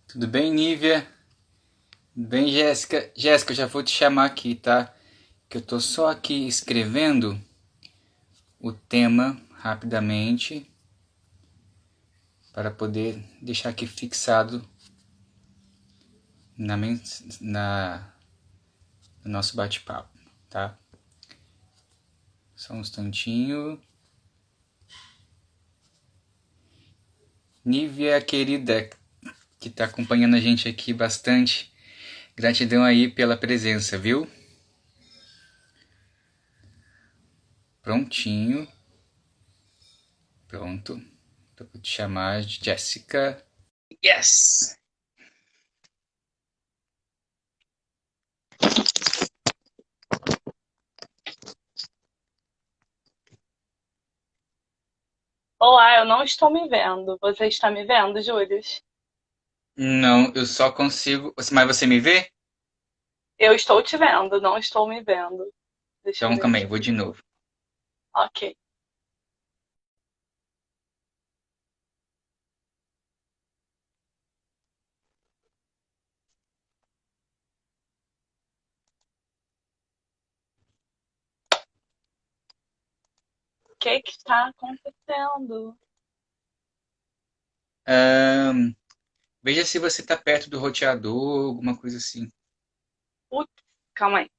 Tudo bem, Nívia? Tudo bem, Jéssica? Jéssica, eu já vou te chamar aqui, tá? Que eu tô só aqui escrevendo o tema rapidamente para poder deixar aqui fixado na, na no nosso bate-papo, tá? Só um instantinho. Nívia, querida, que tá acompanhando a gente aqui bastante, gratidão aí pela presença, viu? Prontinho. Pronto. Então, vou te chamar de Jéssica. Yes! Olá, eu não estou me vendo. Você está me vendo, Júlio? Não, eu só consigo. Mas você me vê? Eu estou te vendo, não estou me vendo. Deixa eu Então, ver calma aí, vou aqui. de novo. Ok. O que que está acontecendo? Ahn, Veja se você está perto do roteador, alguma coisa assim. Putz, calma aí.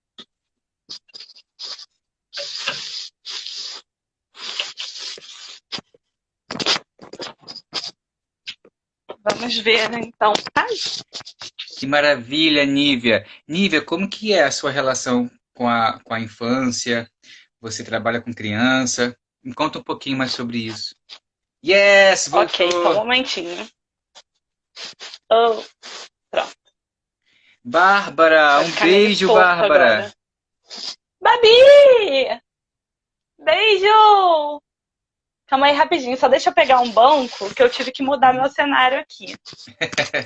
Vamos ver, então. Ai, Que maravilha, Nívia. Nívia, como que é a sua relação com a infância? Você trabalha com criança? Me conta um pouquinho mais sobre isso. Yes, ok, só um voltou! momentinho. Oh, pronto. Bárbara, Vai um ficar meio beijo, torto Bárbara. agora. Babi! Beijo! Calma aí rapidinho, só deixa eu pegar um banco que eu tive que mudar meu Uhum. cenário aqui.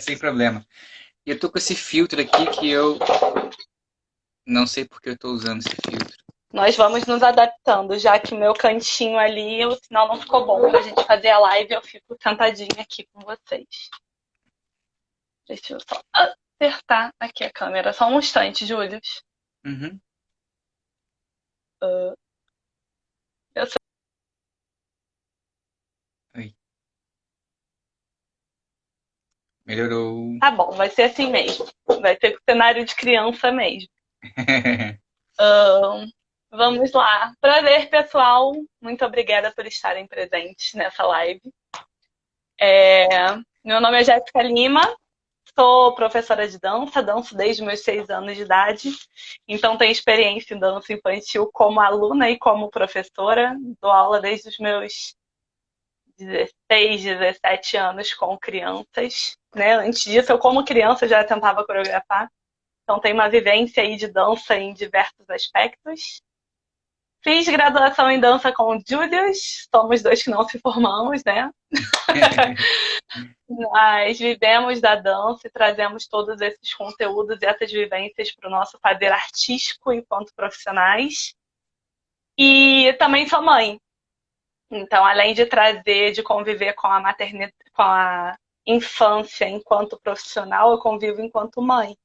Sem problema. E eu tô com esse filtro aqui que eu não sei porque eu tô usando esse filtro. Nós vamos nos adaptando, já que meu cantinho ali, o sinal não ficou bom pra gente fazer a live, eu fico sentadinha aqui com vocês. Deixa eu só acertar aqui a câmera. Só um instante, Júlio. Uhum. Eu sei. Oi. Melhorou. Tá bom, vai ser assim mesmo. Vai ser com cenário de criança mesmo. Ahn, Vamos lá. Prazer, pessoal. Muito obrigada por estarem presentes nessa live. É, Meu nome é Jéssica Lima. Sou professora de dança, danço desde meus 6 anos de idade, então tenho experiência em dança infantil como aluna e como professora. Dou aula desde os meus 16, 17 anos com crianças. Né? Antes disso, eu como criança já tentava coreografar, então tenho uma vivência aí de dança em diversos aspectos. Fiz graduação em dança com o Julius, somos dois que não se formamos, né? Nós vivemos da dança e trazemos todos esses conteúdos e essas vivências para o nosso fazer artístico enquanto profissionais. E também sou mãe. Então, além de trazer, de conviver com a maternidade, com a infância enquanto profissional, eu convivo enquanto mãe.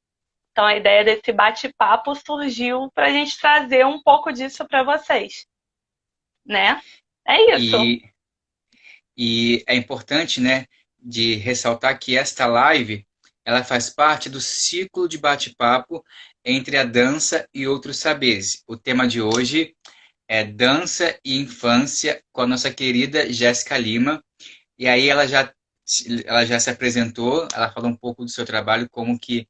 Então, a ideia desse bate-papo surgiu para a gente trazer um pouco disso para vocês, né? É isso. E, e é importante, né, de ressaltar que esta live, ela faz parte do ciclo de bate-papo entre a dança e outros saberes. O tema de hoje é dança e infância com a nossa querida Jéssica Lima. E aí ela já se apresentou, ela falou um pouco do seu trabalho, como que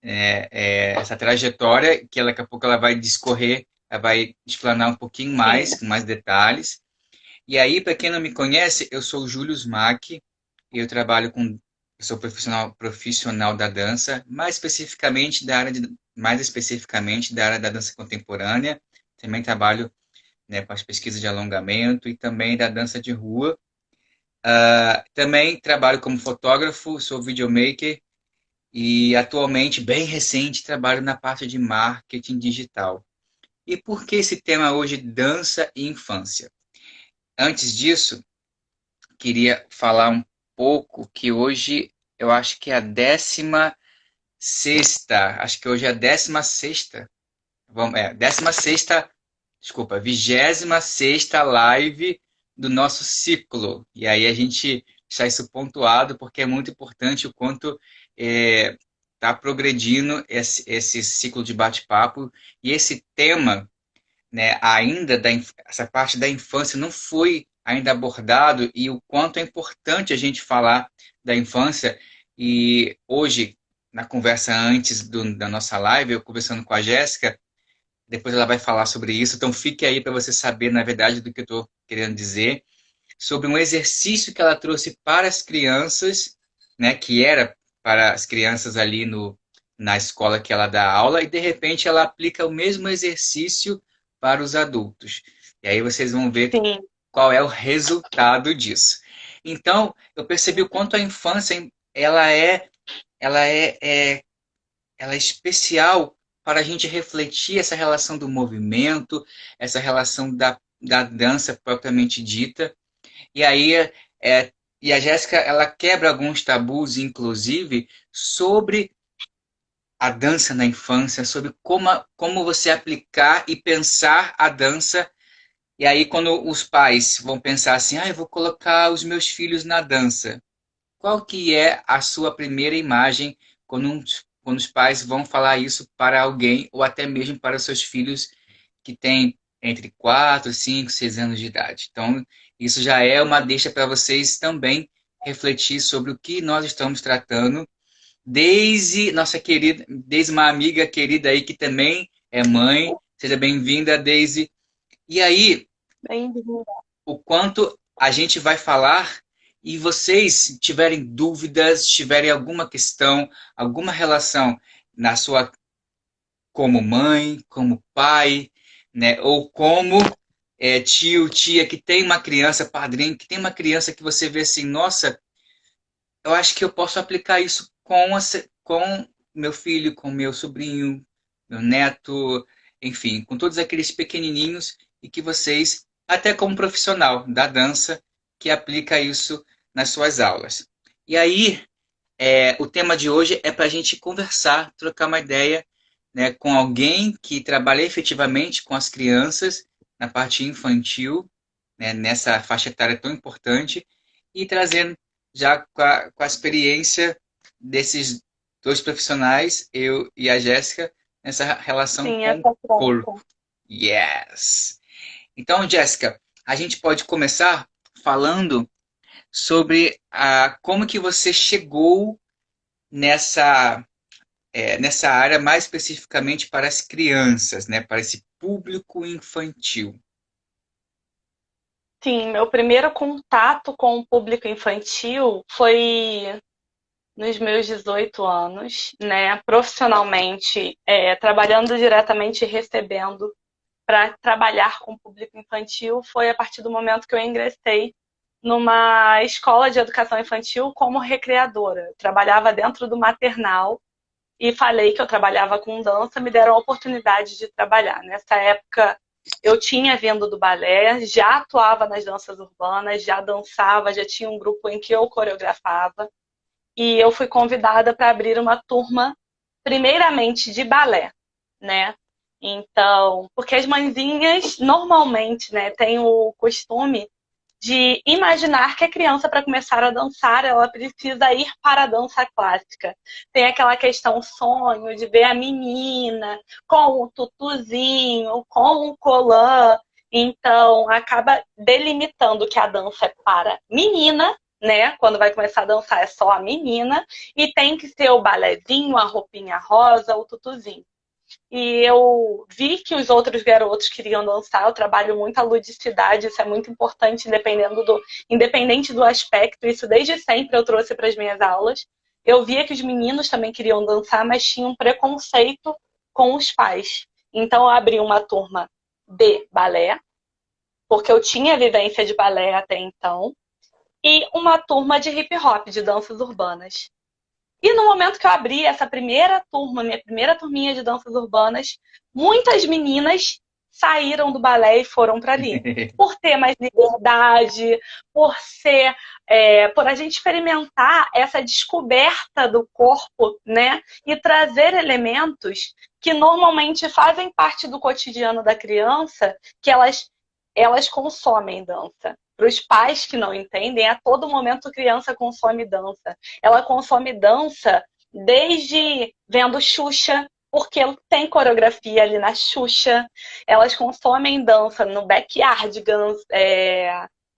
essa trajetória, que ela, daqui a pouco ela vai discorrer, ela vai explanar um pouquinho mais, Sim. com mais detalhes. E aí, para quem não me conhece, eu sou o Júlio Smack, eu trabalho com, eu sou profissional da dança, mais especificamente da área da dança contemporânea. Também trabalho, né, com as pesquisas de alongamento e também da dança de rua. Também trabalho como fotógrafo, sou videomaker e atualmente, bem recente, trabalho na parte de marketing digital. E por que esse tema hoje, dança e infância? Antes disso, queria falar um pouco que hoje eu acho que é a 16ª, acho que hoje é a 16ª, vamos, 16ª, desculpa, 26ª live do nosso ciclo. E aí a gente deixar isso pontuado, porque é muito importante o quanto está progredindo esse ciclo de bate-papo. E esse tema, né, ainda essa parte da infância não foi ainda abordado, e o quanto é importante a gente falar da infância. E hoje, na conversa antes da nossa live, eu conversando com a Jéssica, depois ela vai falar sobre isso, então fique aí para você saber, na verdade, do que eu estou querendo dizer, sobre um exercício que ela trouxe para as crianças, né, que era para as crianças ali na escola que ela dá aula, e de repente ela aplica o mesmo exercício para os adultos. E aí vocês vão ver Sim, qual é o resultado disso. Então, eu percebi o quanto a infância ela ela é especial para a gente refletir essa relação do movimento, essa relação da dança propriamente dita. E aí, é, e a Jéssica, ela quebra alguns tabus, inclusive, sobre a dança na infância, sobre como você aplicar e pensar a dança. E aí, quando os pais vão pensar assim, eu vou colocar os meus filhos na dança, qual que é a sua primeira imagem quando os pais vão falar isso para alguém ou até mesmo para os seus filhos que têm entre 4, 5, 6 anos de idade? Então, isso já é uma deixa para vocês também refletir sobre o que nós estamos tratando. Desde uma amiga querida aí que também é mãe. Seja bem-vinda, Daisy. E aí, bem, o quanto a gente vai falar e vocês tiverem dúvidas, tiverem alguma questão, alguma relação na sua como mãe, como pai, né, ou como tio, tia que tem uma criança, padrinho que tem uma criança que você vê assim, nossa, eu acho que eu posso aplicar isso com meu filho, com meu sobrinho, meu neto, enfim, com todos aqueles pequenininhos e que vocês, até como profissional da dança, que aplica isso nas suas aulas. E aí, o tema de hoje é para a gente conversar, trocar uma ideia, né, com alguém que trabalha efetivamente com as crianças na parte infantil, né, nessa faixa etária tão importante, e trazendo já com a experiência desses dois profissionais, eu e a Jéssica, nessa relação sim, com o essa corpo. troca. Yes! Então, Jéssica, a gente pode começar falando sobre como que você chegou nessa, nessa área, mais especificamente para as crianças, né, para esse público infantil. Sim, meu primeiro contato com o público infantil foi nos meus 18 anos, né? Profissionalmente, trabalhando diretamente e recebendo para trabalhar com o público infantil, foi a partir do momento que eu ingressei numa escola de educação infantil como recreadora. Eu trabalhava dentro do maternal e falei que eu trabalhava com dança, me deram a oportunidade de trabalhar. Nessa época, eu tinha vindo do balé, já atuava nas danças urbanas, já dançava, já tinha um grupo em que eu coreografava. E eu fui convidada para abrir uma turma, primeiramente de balé, né? Então, porque as mãezinhas normalmente, né, têm o costume de imaginar que a criança, para começar a dançar, ela precisa ir para a dança clássica. Tem aquela questão sonho de ver a menina com o tutuzinho, com o colã. Então, acaba delimitando que a dança é para menina, né? Quando vai começar a dançar é só a menina. E tem que ser o balézinho, a roupinha rosa, o tutuzinho. E eu vi que os outros garotos queriam dançar. Eu trabalho muito a ludicidade, isso é muito importante, independente do aspecto. Isso desde sempre eu trouxe para as minhas aulas. Eu via que os meninos também queriam dançar, mas tinham um preconceito com os pais. Então eu abri uma turma de balé, porque eu tinha vivência de balé até então, e uma turma de hip hop, de danças urbanas. E no momento que eu abri essa primeira turma, minha primeira turminha de danças urbanas, muitas meninas saíram do balé e foram para ali. Por ter mais liberdade, por a gente experimentar essa descoberta do corpo, né? E trazer elementos que normalmente fazem parte do cotidiano da criança, que elas consomem dança. Para os pais que não entendem, a todo momento a criança consome dança. Ela consome dança desde vendo Xuxa, porque tem coreografia ali na Xuxa. Elas consomem dança no Backyardigans,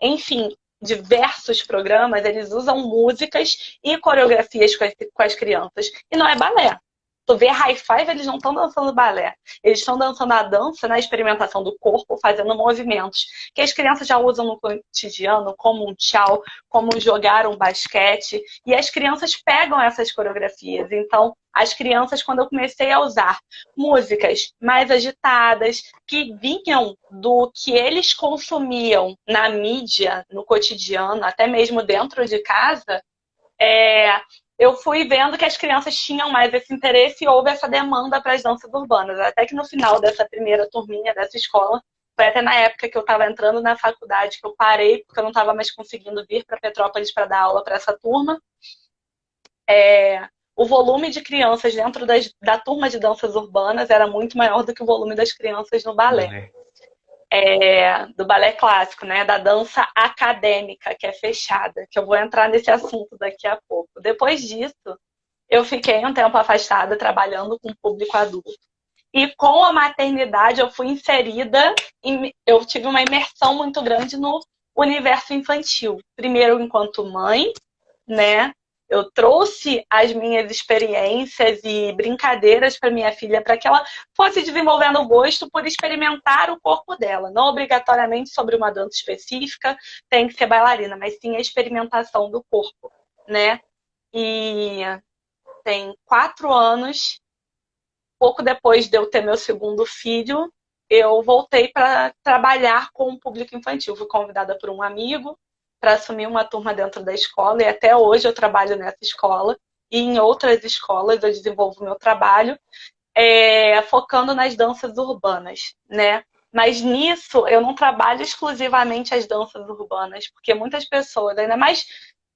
enfim, diversos programas, eles usam músicas e coreografias com as crianças. E não é balé. Tu vê high five, eles não estão dançando balé. Eles estão dançando a dança na experimentação do corpo, fazendo movimentos que as crianças já usam no cotidiano, como um tchau, como jogar um basquete. E as crianças pegam essas coreografias. Então, as crianças, quando eu comecei a usar músicas mais agitadas, que vinham do que eles consumiam na mídia, no cotidiano, até mesmo dentro de casa, eu fui vendo que as crianças tinham mais esse interesse e houve essa demanda para as danças urbanas. Até que no final dessa primeira turminha dessa escola, foi até na época que eu estava entrando na faculdade, que eu parei, porque eu não estava mais conseguindo vir para Petrópolis para dar aula para essa turma. O volume de crianças dentro da turma de danças urbanas era muito maior do que o volume das crianças no balé. Do balé clássico, né? Da dança acadêmica, que é fechada, que eu vou entrar nesse assunto daqui a pouco. Depois disso, eu fiquei um tempo afastada, trabalhando com o público adulto. E com a maternidade, eu fui inserida, eu tive uma imersão muito grande no universo infantil. Primeiro, enquanto mãe, né? Eu trouxe as minhas experiências e brincadeiras para minha filha, para que ela fosse desenvolvendo o gosto por experimentar o corpo dela. Não obrigatoriamente sobre uma dança específica, tem que ser bailarina, mas sim a experimentação do corpo, né? E tem 4 anos, pouco depois de eu ter meu segundo filho, eu voltei para trabalhar com o público infantil. Fui convidada por um amigo para assumir uma turma dentro da escola, e até hoje eu trabalho nessa escola, e em outras escolas eu desenvolvo meu trabalho, focando nas danças urbanas, né? Mas nisso eu não trabalho exclusivamente as danças urbanas, porque muitas pessoas, ainda mais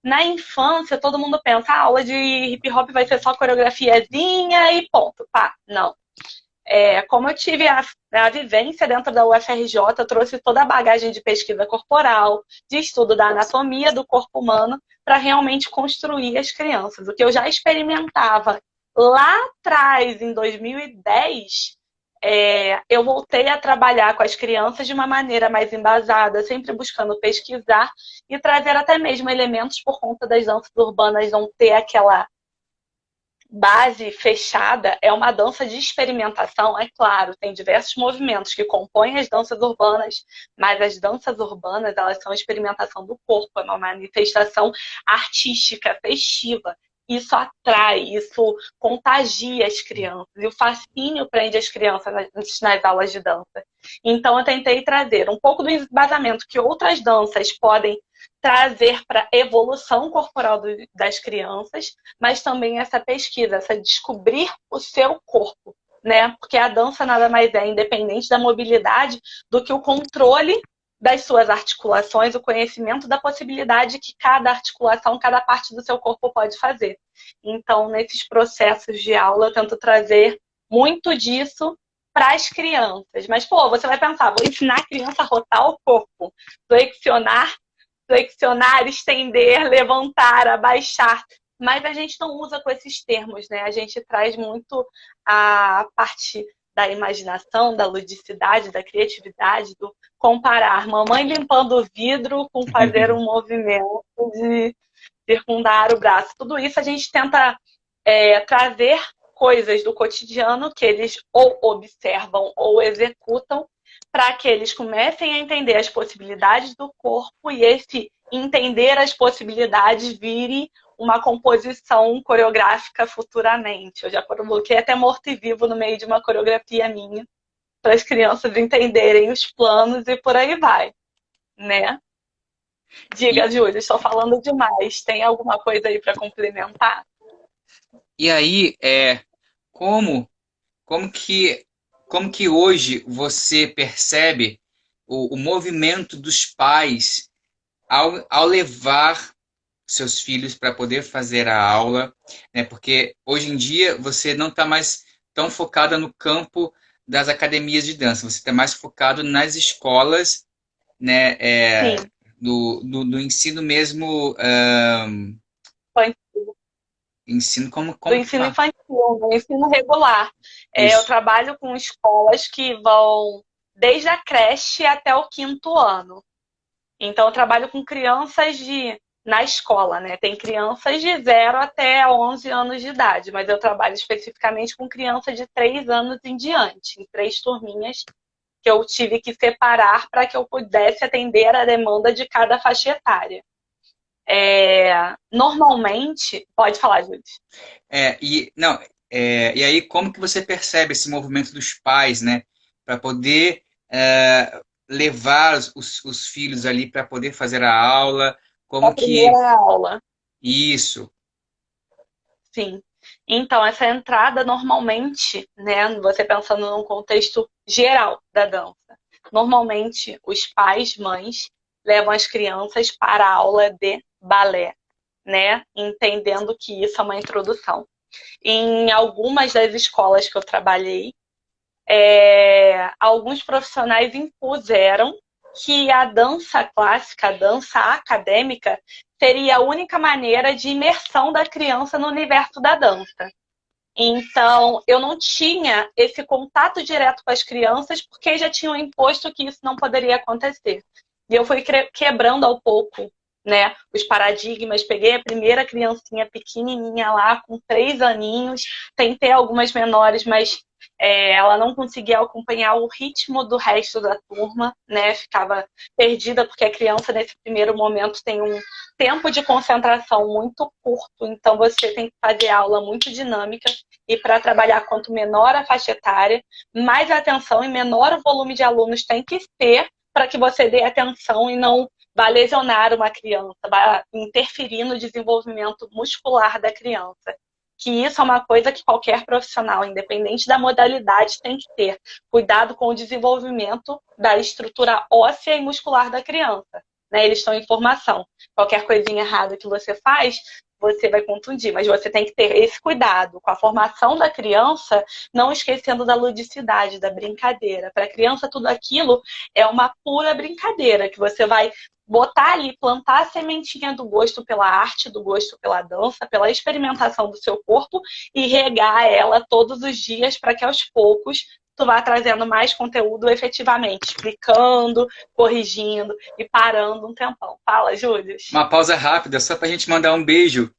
na infância, todo mundo pensa, a aula de hip hop vai ser só coreografiazinha e ponto, pá. Não. Como eu tive a vivência dentro da UFRJ, eu trouxe toda a bagagem de pesquisa corporal, de estudo da anatomia do corpo humano, para realmente construir as crianças. O que eu já experimentava lá atrás, em 2010, eu voltei a trabalhar com as crianças de uma maneira mais embasada, sempre buscando pesquisar e trazer até mesmo elementos por conta das danças urbanas não ter aquela base fechada. É uma dança de experimentação, é claro, tem diversos movimentos que compõem as danças urbanas, mas as danças urbanas, elas são a experimentação do corpo, é uma manifestação artística, festiva. Isso atrai, isso contagia as crianças, e o fascínio prende as crianças nas aulas de dança. Então eu tentei trazer um pouco do embasamento que outras danças podem trazer para a evolução corporal das crianças, mas também essa pesquisa, essa descobrir o seu corpo, né? Porque a dança nada mais é, independente da mobilidade, do que o controle das suas articulações, o conhecimento da possibilidade que cada articulação, cada parte do seu corpo pode fazer. Então, nesses processos de aula, eu tento trazer muito disso para as crianças. Mas, pô, você vai pensar, vou ensinar a criança a rotar o corpo, flexionar, estender, levantar, abaixar. Mas a gente não usa com esses termos, né? A gente traz muito a parte da imaginação, da ludicidade, da criatividade, do comparar mamãe limpando o vidro com fazer um movimento de circundar o braço. Tudo isso a gente tenta trazer coisas do cotidiano que eles ou observam ou executam, para que eles comecem a entender as possibilidades do corpo, e esse entender as possibilidades vire uma composição coreográfica futuramente. Eu já coloquei até morto e vivo no meio de uma coreografia minha, para as crianças entenderem os planos e por aí vai, né? Diga, Júlia, estou falando demais. Tem alguma coisa aí para complementar? E aí, como que como que hoje você percebe o movimento dos pais ao levar seus filhos para poder fazer a aula, né? Porque hoje em dia você não está mais tão focada no campo das academias de dança, você está mais focado nas escolas, né? Sim, Do ensino mesmo, infantil, ensino do como que ensino fala? infantil, do ensino regular. Eu Isso. trabalho com escolas que vão desde a creche até o quinto ano. Então, eu trabalho com crianças na escola, né? Tem crianças de 0 até 11 anos de idade, mas eu trabalho especificamente com crianças de 3 anos em diante, em 3 turminhas que eu tive que separar para que eu pudesse atender a demanda de cada faixa etária. Normalmente, pode falar, Júlia. Não, e aí como que você percebe esse movimento dos pais, né, para poder levar os filhos ali para poder fazer a aula, A como que primeira aula. isso, Sim. Então, essa entrada normalmente, né, você pensando num contexto geral da dança, normalmente os pais, mães, levam as crianças para a aula de balé, né, entendendo que isso é uma introdução. Em algumas das escolas que eu trabalhei, alguns profissionais impuseram que a dança clássica, a dança acadêmica, seria a única maneira de imersão da criança no universo da dança. Então, eu não tinha esse contato direto com as crianças, porque já tinham imposto que isso não poderia acontecer. E eu fui quebrando ao pouco, né, os paradigmas. Peguei a primeira criancinha pequenininha lá, com 3 aninhos, tentei algumas menores, mas ela não conseguia acompanhar o ritmo do resto da turma, né, ficava perdida, porque a criança, nesse primeiro momento, tem um tempo de concentração muito curto, então você tem que fazer aula muito dinâmica, e para trabalhar quanto menor a faixa etária, mais atenção e menor o volume de alunos tem que ter para que você dê atenção e não vá lesionar uma criança, vá interferir no desenvolvimento muscular da criança. Que isso é uma coisa que qualquer profissional, independente da modalidade, tem que ter. Cuidado com o desenvolvimento da estrutura óssea e muscular da criança. Né? Eles estão em formação. Qualquer coisinha errada que você faz, você vai contundir, mas você tem que ter esse cuidado com a formação da criança, não esquecendo da ludicidade, da brincadeira. Para a criança, tudo aquilo é uma pura brincadeira, que você vai botar ali, plantar a sementinha do gosto pela arte, do gosto pela dança, pela experimentação do seu corpo e regar ela todos os dias para que aos poucos tu vá trazendo mais conteúdo efetivamente, explicando, corrigindo e parando um tempão. Fala, Júlio. uma pausa rápida só para a gente mandar um beijo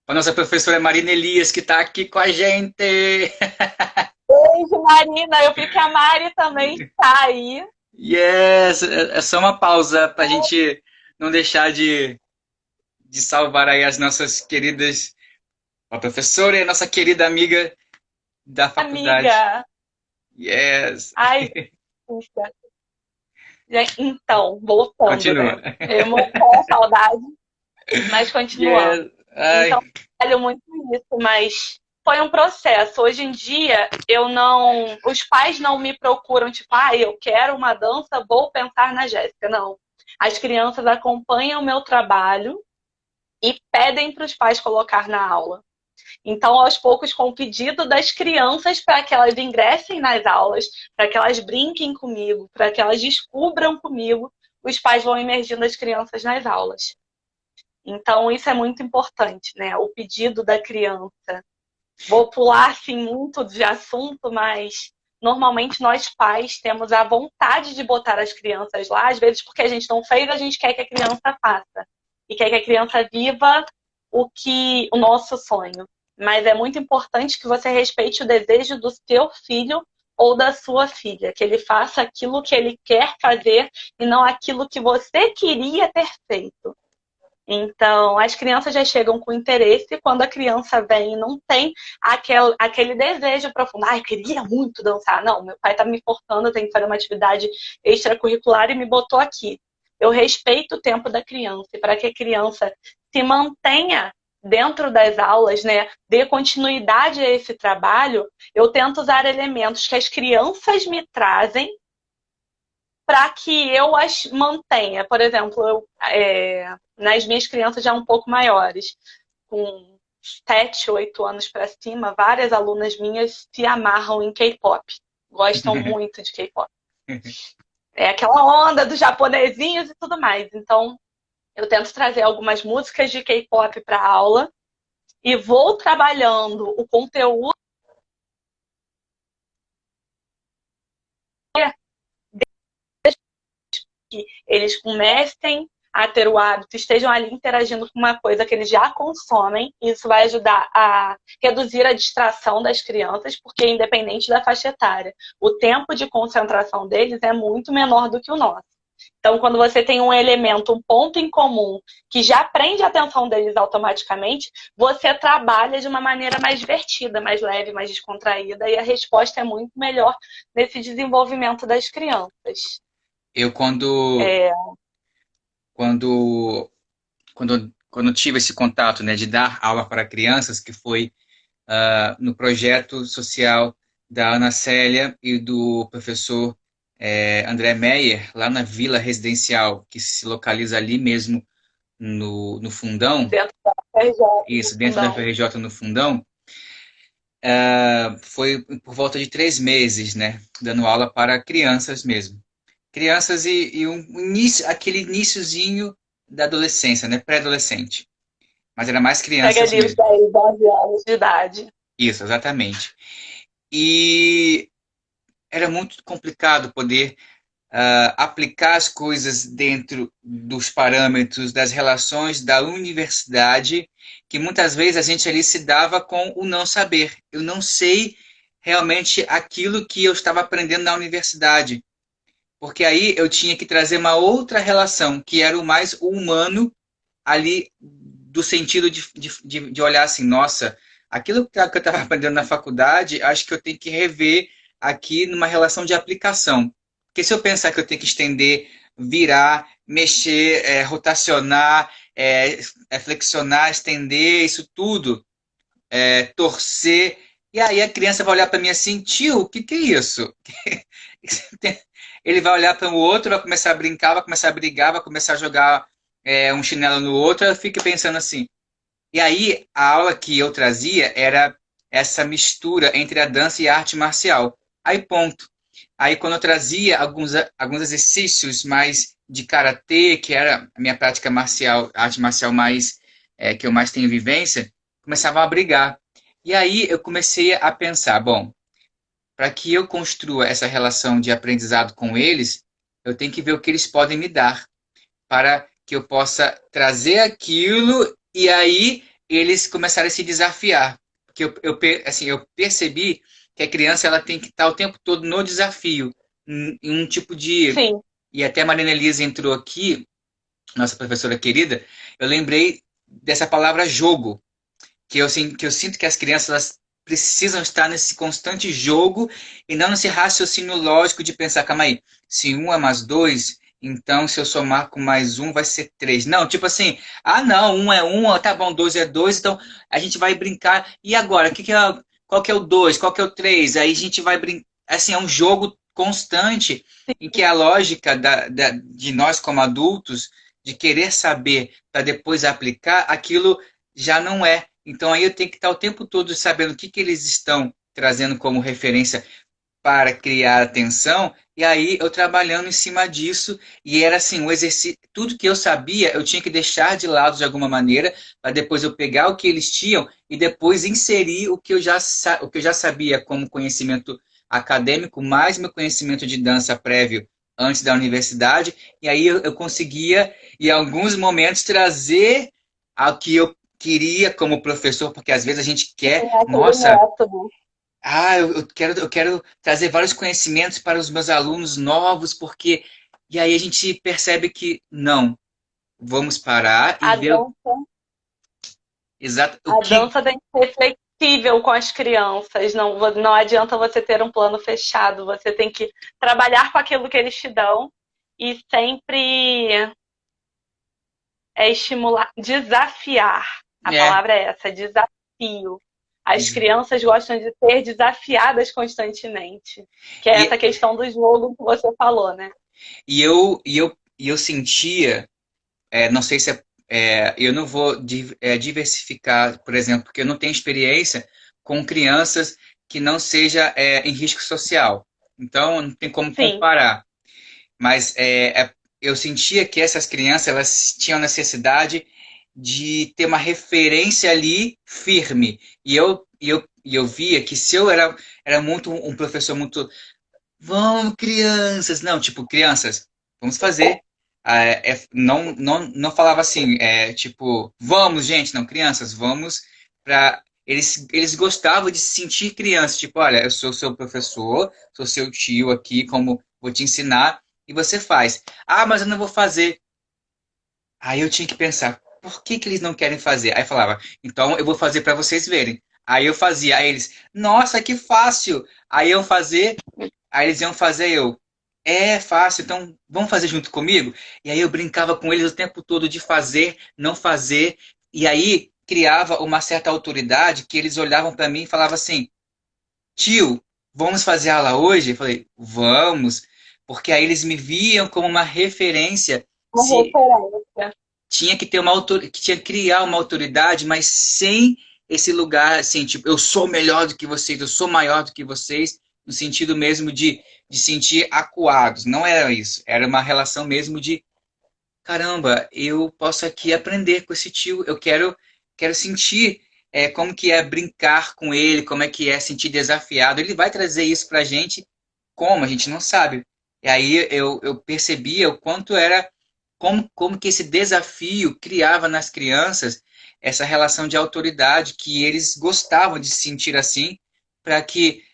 para nossa professora Marina Elias que está aqui com a gente. Beijo, Marina. Eu vi que a Mari também está aí. Yes, é só uma pausa para a gente não deixar de salvar aí as nossas queridas, a professora e a nossa querida amiga da faculdade. Amiga. Yes. Ai, puxa. Então, voltando, Continua. né? Eu com a saudade, mas continuando. Yes. Ai, Então, trabalho muito isso, mas foi um processo. Hoje em dia, eu não. Os pais não me procuram, tipo, eu quero uma dança, vou pensar na Jéssica. Não. As crianças acompanham o meu trabalho e pedem para os pais colocar na aula. Então, aos poucos, com o pedido das crianças para que elas ingressem nas aulas, para que elas brinquem comigo, para que elas descubram comigo, os pais vão emergindo as crianças nas aulas. Então, isso é muito importante, né? O pedido da criança. Vou pular, assim, muito de assunto, mas normalmente nós pais temos a vontade de botar as crianças lá, às vezes porque a gente não fez, a gente quer que a criança faça. E quer que a criança viva o nosso sonho. Mas é muito importante que você respeite o desejo do seu filho ou da sua filha, que ele faça aquilo que ele quer fazer e não aquilo que você queria ter feito. Então, as crianças já chegam com interesse quando a criança vem e não tem aquele desejo profundo. Eu queria muito dançar. Não, meu pai está me forçando, eu tenho que fazer uma atividade extracurricular e me botou aqui. Eu respeito o tempo da criança. E para que a criança se mantenha dentro das aulas, né, dê continuidade a esse trabalho, eu tento usar elementos que as crianças me trazem para que eu as mantenha. Por exemplo, nas minhas crianças já um pouco maiores, com 7, 8 anos para cima, várias alunas minhas se amarram em K-pop. Gostam muito de K-pop. É aquela onda dos japonesinhos e tudo mais. Então, eu tento trazer algumas músicas de K-pop para a aula e vou trabalhando o conteúdo que eles comecem a ter o hábito, estejam ali interagindo com uma coisa que eles já consomem. Isso vai ajudar a reduzir a distração das crianças, porque independente da faixa etária, o tempo de concentração deles é muito menor do que o nosso. Então, quando você tem um elemento, um ponto em comum, que já prende a atenção deles automaticamente, você trabalha de uma maneira mais divertida, mais leve, mais descontraída, e a resposta é muito melhor nesse desenvolvimento das crianças. Eu, quando, quando tive esse contato, né, de dar aula para crianças, que foi no projeto social da Ana Célia e do professor André Meyer, lá na Vila Residencial, que se localiza ali mesmo no Fundão. Dentro da FRJ. Isso, dentro da FRJ no Fundão. Foi por volta de 3 meses, né, dando aula para crianças mesmo. Crianças e aquele iniciozinho da adolescência, né, pré-adolescente. Mas era mais crianças Pega ali os mesmo. 10, 12 anos de idade. Isso, exatamente. E era muito complicado poder aplicar as coisas dentro dos parâmetros das relações da universidade, que muitas vezes a gente ali se dava com o não saber. Eu não sei realmente aquilo que eu estava aprendendo na universidade, porque aí eu tinha que trazer uma outra relação, que era o mais humano ali, do sentido de olhar assim, nossa, aquilo que eu estava aprendendo na faculdade, acho que eu tenho que rever aqui numa relação de aplicação. Porque se eu pensar que eu tenho que estender, virar, mexer, rotacionar, flexionar, estender, isso tudo, torcer, e aí a criança vai olhar para mim assim, tio, o que é isso? Ele vai olhar para o outro, vai começar a brincar, vai começar a brigar, vai começar a jogar um chinelo no outro, eu fico pensando assim. E aí, a aula que eu trazia era essa mistura entre a dança e a arte marcial. Aí, ponto. Aí, quando eu trazia alguns exercícios mais de karatê, que era a minha prática marcial, a arte marcial mais que eu mais tenho vivência, começavam a brigar. E aí, eu comecei a pensar, bom, para que eu construa essa relação de aprendizado com eles, eu tenho que ver o que eles podem me dar, para que eu possa trazer aquilo e aí eles começarem a se desafiar. Porque eu percebi que a criança ela tem que estar o tempo todo no desafio, em um tipo de... Sim. E até a Marina Elisa entrou aqui, nossa professora querida, eu lembrei dessa palavra jogo, que eu sinto que as crianças elas precisam estar nesse constante jogo e não nesse raciocínio lógico de pensar, calma aí, se um é mais dois, então se eu somar com mais um vai ser três. Não, tipo assim, não, um é um, tá bom, dois é dois, então a gente vai brincar. E agora, qual que é o dois, qual que é o três? Aí a gente vai brincar. Assim, é um jogo constante em que a lógica de nós como adultos, de querer saber para depois aplicar, aquilo já não é. Então aí eu tenho que estar o tempo todo sabendo o que eles estão trazendo como referência para criar atenção, e aí eu trabalhando em cima disso, e era assim, um exercício, tudo que eu sabia, eu tinha que deixar de lado de alguma maneira, para depois eu pegar o que eles tinham e depois inserir o que eu já sabia como conhecimento acadêmico, mais meu conhecimento de dança prévio antes da universidade, e aí eu conseguia, em alguns momentos, trazer ao que eu queria como professor, porque às vezes a gente quer, nossa, eu quero trazer vários conhecimentos para os meus alunos novos, porque. E aí a gente percebe que não, vamos parar e A ver dança, exato o a que. dança tem que ser flexível com as crianças. Não adianta você ter um plano fechado. Você tem que trabalhar com aquilo que eles te dão e sempre estimular, desafiar. A É, palavra é essa, desafio. As crianças gostam de ser desafiadas constantemente, que é essa e, questão do jogo que você falou, né? e eu sentia, não sei se eu não vou diversificar, por exemplo, porque eu não tenho experiência com crianças que não seja em risco social. Então, não tem como Sim, comparar. Mas eu sentia que essas crianças elas tinham necessidade de ter uma referência ali firme. E eu via que se eu era muito um professor muito, vamos, crianças, não, tipo, crianças, vamos fazer. Não falava assim, tipo, vamos, gente, não, crianças, vamos para. Eles gostavam de se sentir crianças, tipo, olha, eu sou seu professor, sou seu tio aqui, como vou te ensinar, e você faz. Ah, mas eu não vou fazer. Aí eu tinha que pensar, por que que eles não querem fazer? Aí falava, então eu vou fazer para vocês verem. Aí eu fazia, aí eles, nossa, que fácil! Aí eu fazer, aí eles iam fazer eu. É fácil, então vamos fazer junto comigo? E aí eu brincava com eles o tempo todo de fazer, não fazer, e aí criava uma certa autoridade que eles olhavam para mim e falavam assim: tio, vamos fazer aula hoje? Eu falei, vamos, porque aí eles me viam como uma referência. uma Se referência. tinha que ter que tinha que criar uma autoridade, mas sem esse lugar assim, tipo, eu sou melhor do que vocês, eu sou maior do que vocês, no sentido mesmo de sentir acuados. Não era isso, era uma relação mesmo de caramba, eu posso aqui aprender com esse tio, eu quero sentir como que é brincar com ele, como é que é sentir desafiado. Ele vai trazer isso pra gente, como a gente não sabe. E aí eu percebia o quanto era como que esse desafio criava nas crianças essa relação de autoridade que eles gostavam de se sentir assim, para que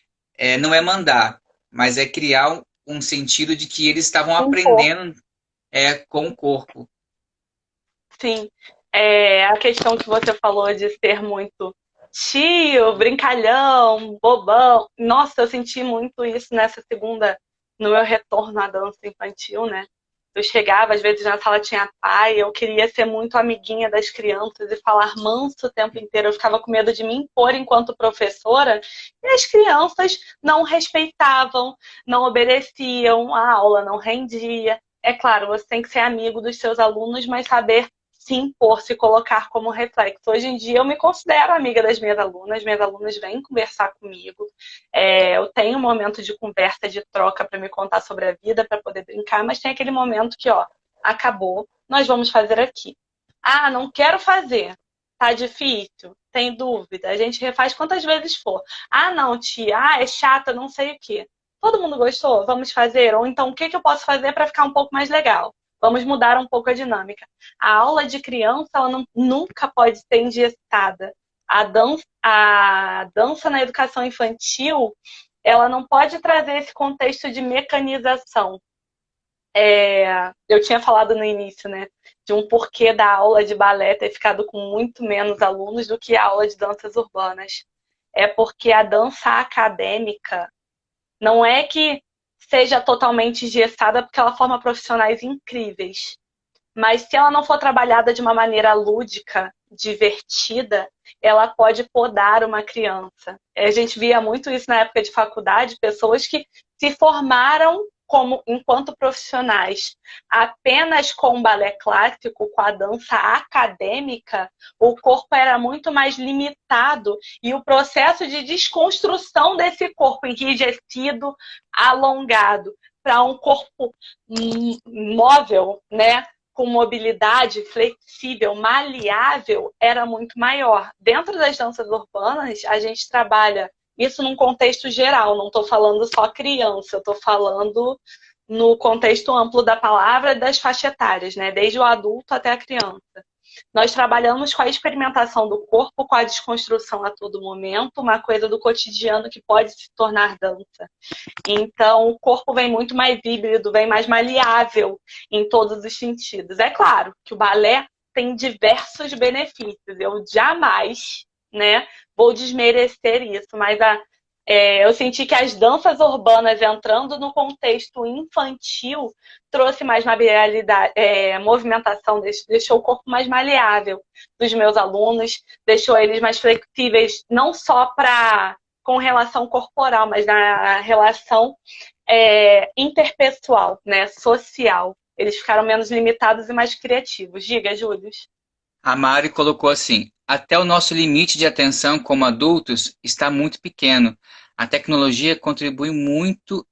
não é mandar, mas é criar um sentido de que eles estavam Um pouco, aprendendo com o corpo. sim. É, a questão que você falou de ser muito tio, brincalhão, bobão. Nossa, eu senti muito isso nessa segunda, no meu retorno à dança infantil, né? Eu chegava, às vezes na sala tinha pai, eu queria ser muito amiguinha das crianças e falar manso o tempo inteiro. Eu ficava com medo de me impor enquanto professora, e as crianças não respeitavam, não obedeciam, a aula não rendia. É claro, você tem que ser amigo dos seus alunos, mas saber se impor, se colocar como reflexo. Hoje em dia eu me considero amiga das minhas alunas vêm conversar comigo, eu tenho um momento de conversa, de troca para me contar sobre a vida, para poder brincar, mas tem aquele momento que, ó, acabou, nós vamos fazer aqui. Ah, não quero fazer. Tá difícil? Tem dúvida? A gente refaz quantas vezes for. Ah, não, tia, é chata, não sei o quê. Todo mundo gostou? Vamos fazer? Ou então, o que eu posso fazer para ficar um pouco mais legal? Vamos mudar um pouco a dinâmica. A aula de criança, ela nunca pode ser engessada. A dança na educação infantil, ela não pode trazer esse contexto de mecanização. Eu tinha falado no início, né, de um porquê da aula de balé ter ficado com muito menos alunos do que a aula de danças urbanas. É porque a dança acadêmica não é que seja totalmente engessada, porque ela forma profissionais incríveis. Mas se ela não for trabalhada de uma maneira lúdica, divertida, ela pode podar uma criança. A gente via muito isso na época de faculdade, pessoas que se formaram enquanto profissionais apenas com o balé clássico, com a dança acadêmica, o corpo era muito mais limitado e o processo de desconstrução desse corpo enrijecido, alongado, para um corpo móvel, né? Com mobilidade flexível, maleável, era muito maior. Dentro das danças urbanas, a gente trabalha isso num contexto geral, não estou falando só criança, eu estou falando no contexto amplo da palavra das faixas etárias, né? Desde o adulto até a criança. Nós trabalhamos com a experimentação do corpo, com a desconstrução a todo momento, uma coisa do cotidiano que pode se tornar dança. Então, o corpo vem muito mais híbrido, vem mais maleável em todos os sentidos. É claro que o balé tem diversos benefícios. Eu jamais, né, vou desmerecer isso, mas Eu senti que as danças urbanas entrando no contexto infantil trouxe mais maleabilidade, movimentação, deixou o corpo mais maleável dos meus alunos, deixou eles mais flexíveis, não só com relação corporal, mas na relação interpessoal, né, social. Eles ficaram menos limitados e mais criativos. Diga, Júlio. A Mari colocou assim: até o nosso limite de atenção como adultos está muito pequeno. A tecnologia contribui muito,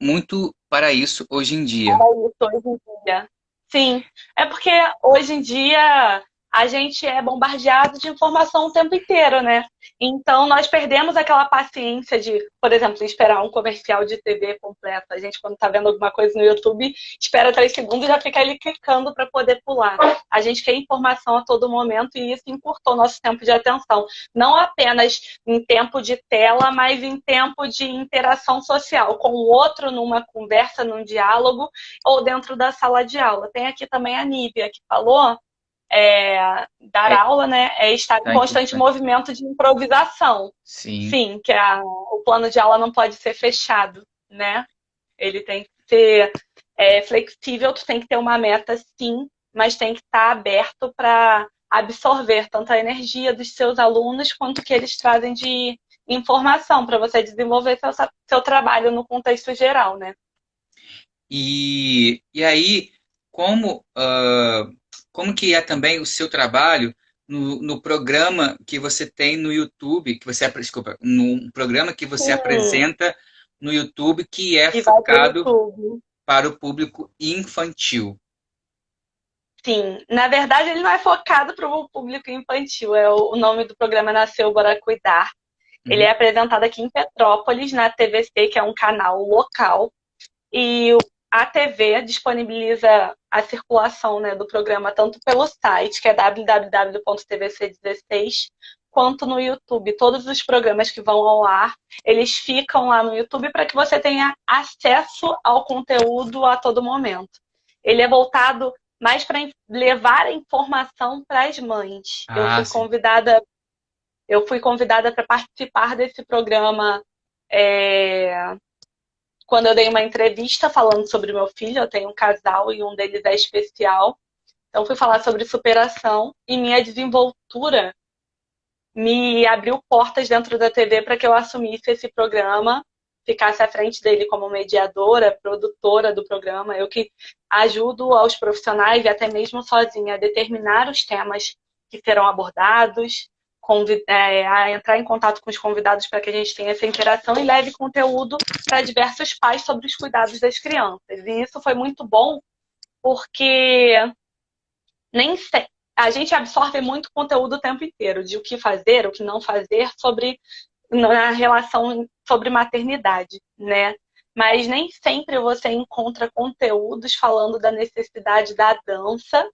muito para isso hoje em dia. Isso hoje em dia. Sim, é porque hoje em dia a gente é bombardeado de informação o tempo inteiro, né? Então nós perdemos aquela paciência de, por exemplo, esperar um comercial de TV completo. A gente, quando tá vendo alguma coisa no YouTube, espera 3 segundos e já fica ali clicando para poder pular. A gente quer informação a todo momento e isso encurtou nosso tempo de atenção. Não apenas em tempo de tela, mas em tempo de interação social, com o outro numa conversa, num diálogo, ou dentro da sala de aula. Tem aqui também a Nívia, que falou dar É, aula, né, é estar em tá constante importante. movimento de improvisação. Sim. Sim, que o plano de aula não pode ser fechado, né? Ele tem que ser flexível, tu tem que ter uma meta, sim, mas tem que estar aberto para absorver tanto a energia dos seus alunos quanto o que eles trazem de informação para você desenvolver seu trabalho no contexto geral, né? E aí, como que é também o seu trabalho no programa que você tem no YouTube, desculpa, no programa que você Sim, apresenta no YouTube, que é e vai para o focado YouTube. para o público infantil? Sim, na verdade ele não é focado para o público infantil, o nome do programa Nasceu Bora Cuidar. Ele é Uhum. apresentado aqui em Petrópolis, na TVC, que é um canal local, e a TV disponibiliza a circulação, né, do programa tanto pelo site, que é www.tvc16, quanto no YouTube. Todos os programas que vão ao ar, eles ficam lá no YouTube para que você tenha acesso ao conteúdo a todo momento. Ele é voltado mais para levar a informação para as mães. Ah, sim. Eu fui convidada para participar desse programa quando eu dei uma entrevista falando sobre o meu filho. Eu tenho um casal e um deles é especial. Então, fui falar sobre superação e minha desenvoltura me abriu portas dentro da TV para que eu assumisse esse programa, ficasse à frente dele como mediadora, produtora do programa. Eu que ajudo aos profissionais e até mesmo sozinha a determinar os temas que serão abordados, a entrar em contato com os convidados para que a gente tenha essa interação e leve conteúdo para diversos pais sobre os cuidados das crianças. E isso foi muito bom porque nem se... a gente absorve muito conteúdo o tempo inteiro de o que fazer, o que não fazer sobre na relação sobre maternidade, né? Mas nem sempre você encontra conteúdos falando da necessidade da dança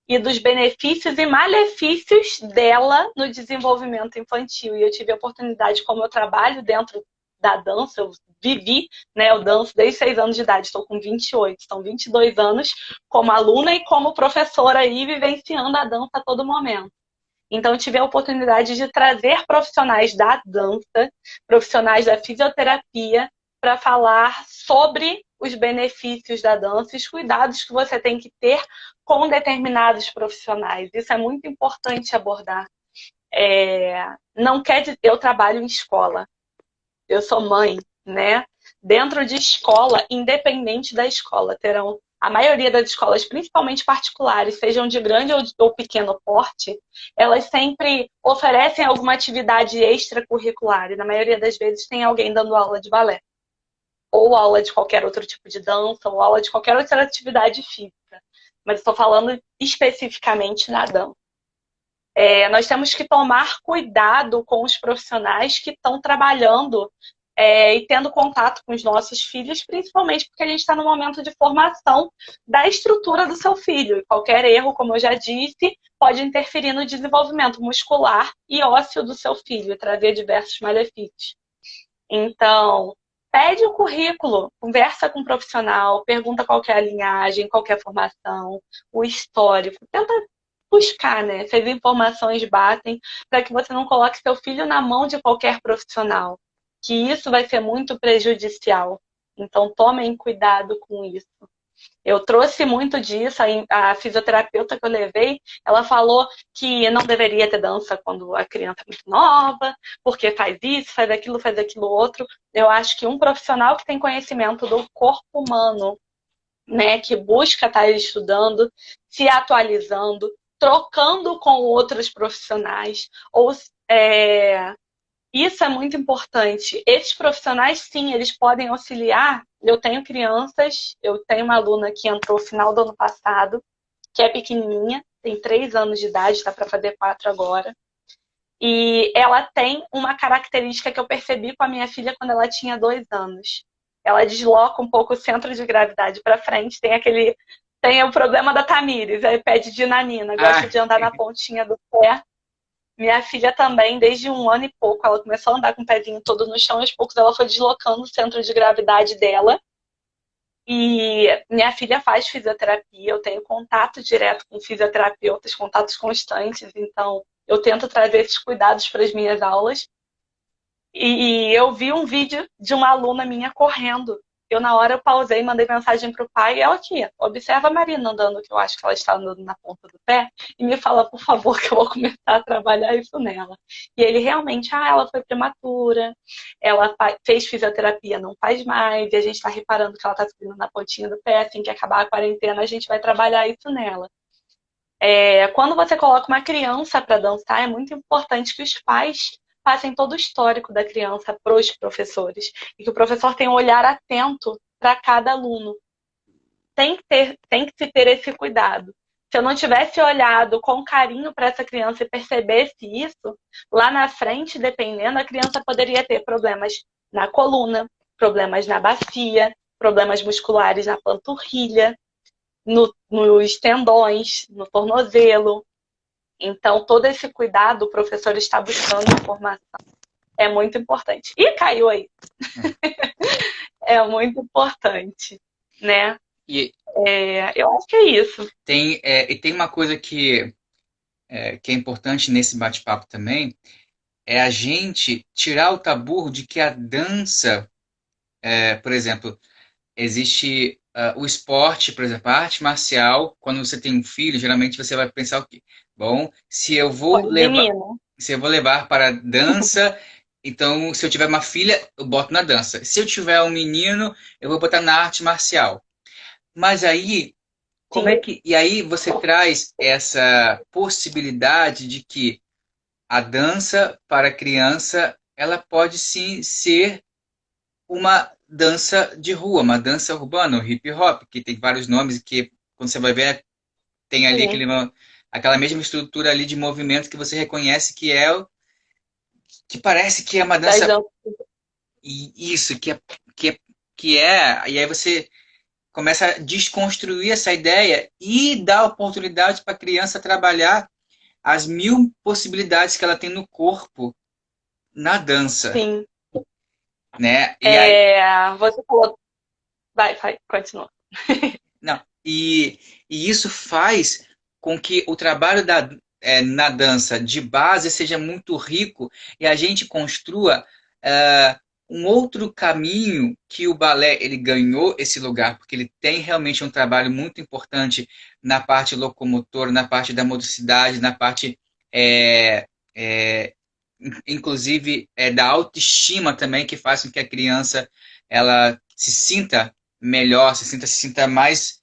e dos benefícios e malefícios dela no desenvolvimento infantil. E eu tive a oportunidade, como eu trabalho dentro da dança, eu vivi, né? Eu danço desde 6 anos de idade, estou com 28, são 22 anos como aluna e como professora aí, vivenciando a dança a todo momento. Então, eu tive a oportunidade de trazer profissionais da dança, profissionais da fisioterapia, para falar sobre os benefícios da dança e os cuidados que você tem que ter com determinados profissionais. Isso é muito importante abordar. Não quer dizer, eu trabalho em escola, eu sou mãe, né? Dentro de escola, independente da escola, terão a maioria das escolas, principalmente particulares, sejam de grande ou pequeno porte, elas sempre oferecem alguma atividade extracurricular. E na maioria das vezes tem alguém dando aula de balé, ou aula de qualquer outro tipo de dança, ou aula de qualquer outra atividade física. Mas estou falando especificamente na dança. Nós temos que tomar cuidado com os profissionais que estão trabalhando e tendo contato com os nossos filhos, principalmente porque a gente está no momento de formação da estrutura do seu filho. E qualquer erro, como eu já disse, pode interferir no desenvolvimento muscular e ósseo do seu filho e trazer diversos malefícios. Então, pede o currículo, conversa com o profissional, pergunta qual que é a linhagem, qual que é a formação, o histórico. Tenta buscar, né? Se as informações batem, para que você não coloque seu filho na mão de qualquer profissional. que isso vai ser muito prejudicial. Então, tomem cuidado com isso. Eu trouxe muito disso, a fisioterapeuta que eu levei, ela falou que não deveria ter dança quando a criança é muito nova, porque faz isso, faz aquilo outro. Eu acho que um profissional que tem conhecimento do corpo humano, né, que busca estar estudando, se atualizando, trocando com outros profissionais, ou isso é muito importante. Esses profissionais, sim, eles podem auxiliar. Eu tenho crianças, eu tenho uma aluna que entrou no final do ano passado, que é pequenininha, tem 3 anos de idade, está para fazer 4 agora. E ela tem uma característica que eu percebi com a minha filha quando ela tinha 2 anos. Ela desloca um pouco o centro de gravidade para frente, tem o problema da Tamires, aí pede de nanina, gosta de andar na pontinha do pé. Minha filha também, desde 1 ano e pouco, ela começou a andar com o pezinho todo no chão, e aos poucos ela foi deslocando o centro de gravidade dela. E minha filha faz fisioterapia, eu tenho contato direto com fisioterapeutas, contatos constantes, então eu tento trazer esses cuidados para as minhas aulas. E eu vi um vídeo de uma aluna minha correndo. Na hora, eu pausei, mandei mensagem para o pai, e ela aqui, observa a Marina andando, que eu acho que ela está andando na ponta do pé, e me fala, por favor, que eu vou começar a trabalhar isso nela. E ele realmente, ela foi prematura, ela fez fisioterapia, não faz mais, e a gente está reparando que ela está subindo na pontinha do pé, assim que acabar a quarentena, a gente vai trabalhar isso nela. Quando você coloca uma criança para dançar, é muito importante que os pais passem todo o histórico da criança para os professores e que o professor tenha um olhar atento para cada aluno. Tem que se ter esse cuidado. Se eu não tivesse olhado com carinho para essa criança e percebesse isso, lá na frente, dependendo, a criança poderia ter problemas na coluna, problemas na bacia, problemas musculares na panturrilha, nos tendões, no tornozelo. Então, todo esse cuidado, o professor está buscando informação. É muito importante. E caiu aí. É muito importante, né? Eu acho que é isso. E tem uma coisa que é importante nesse bate-papo também, é a gente tirar o tabu de que a dança, por exemplo, existe o esporte, por exemplo, a arte marcial. Quando você tem um filho, geralmente você vai pensar o quê? Bom, se eu vou levar para a dança, então se eu tiver uma filha, eu boto na dança. Se eu tiver um menino, eu vou botar na arte marcial. Mas aí, e aí você traz essa possibilidade de que a dança para criança, ela pode sim ser uma dança de rua, uma dança urbana, o hip hop, que tem vários nomes, que quando você vai ver, tem ali aquela mesma estrutura ali de movimento que você reconhece que parece que é uma dança. E isso, e aí você começa a desconstruir essa ideia e dá oportunidade para a criança trabalhar as 1000 possibilidades que ela tem no corpo na dança. Sim. Né? Você falou... Vai, continua. Não, e isso faz com que o trabalho na dança de base seja muito rico e a gente construa um outro caminho que o balé ele ganhou esse lugar, porque ele tem realmente um trabalho muito importante na parte locomotora, na parte da motricidade, na parte inclusive da autoestima também, que faz com que a criança ela se sinta melhor, se sinta mais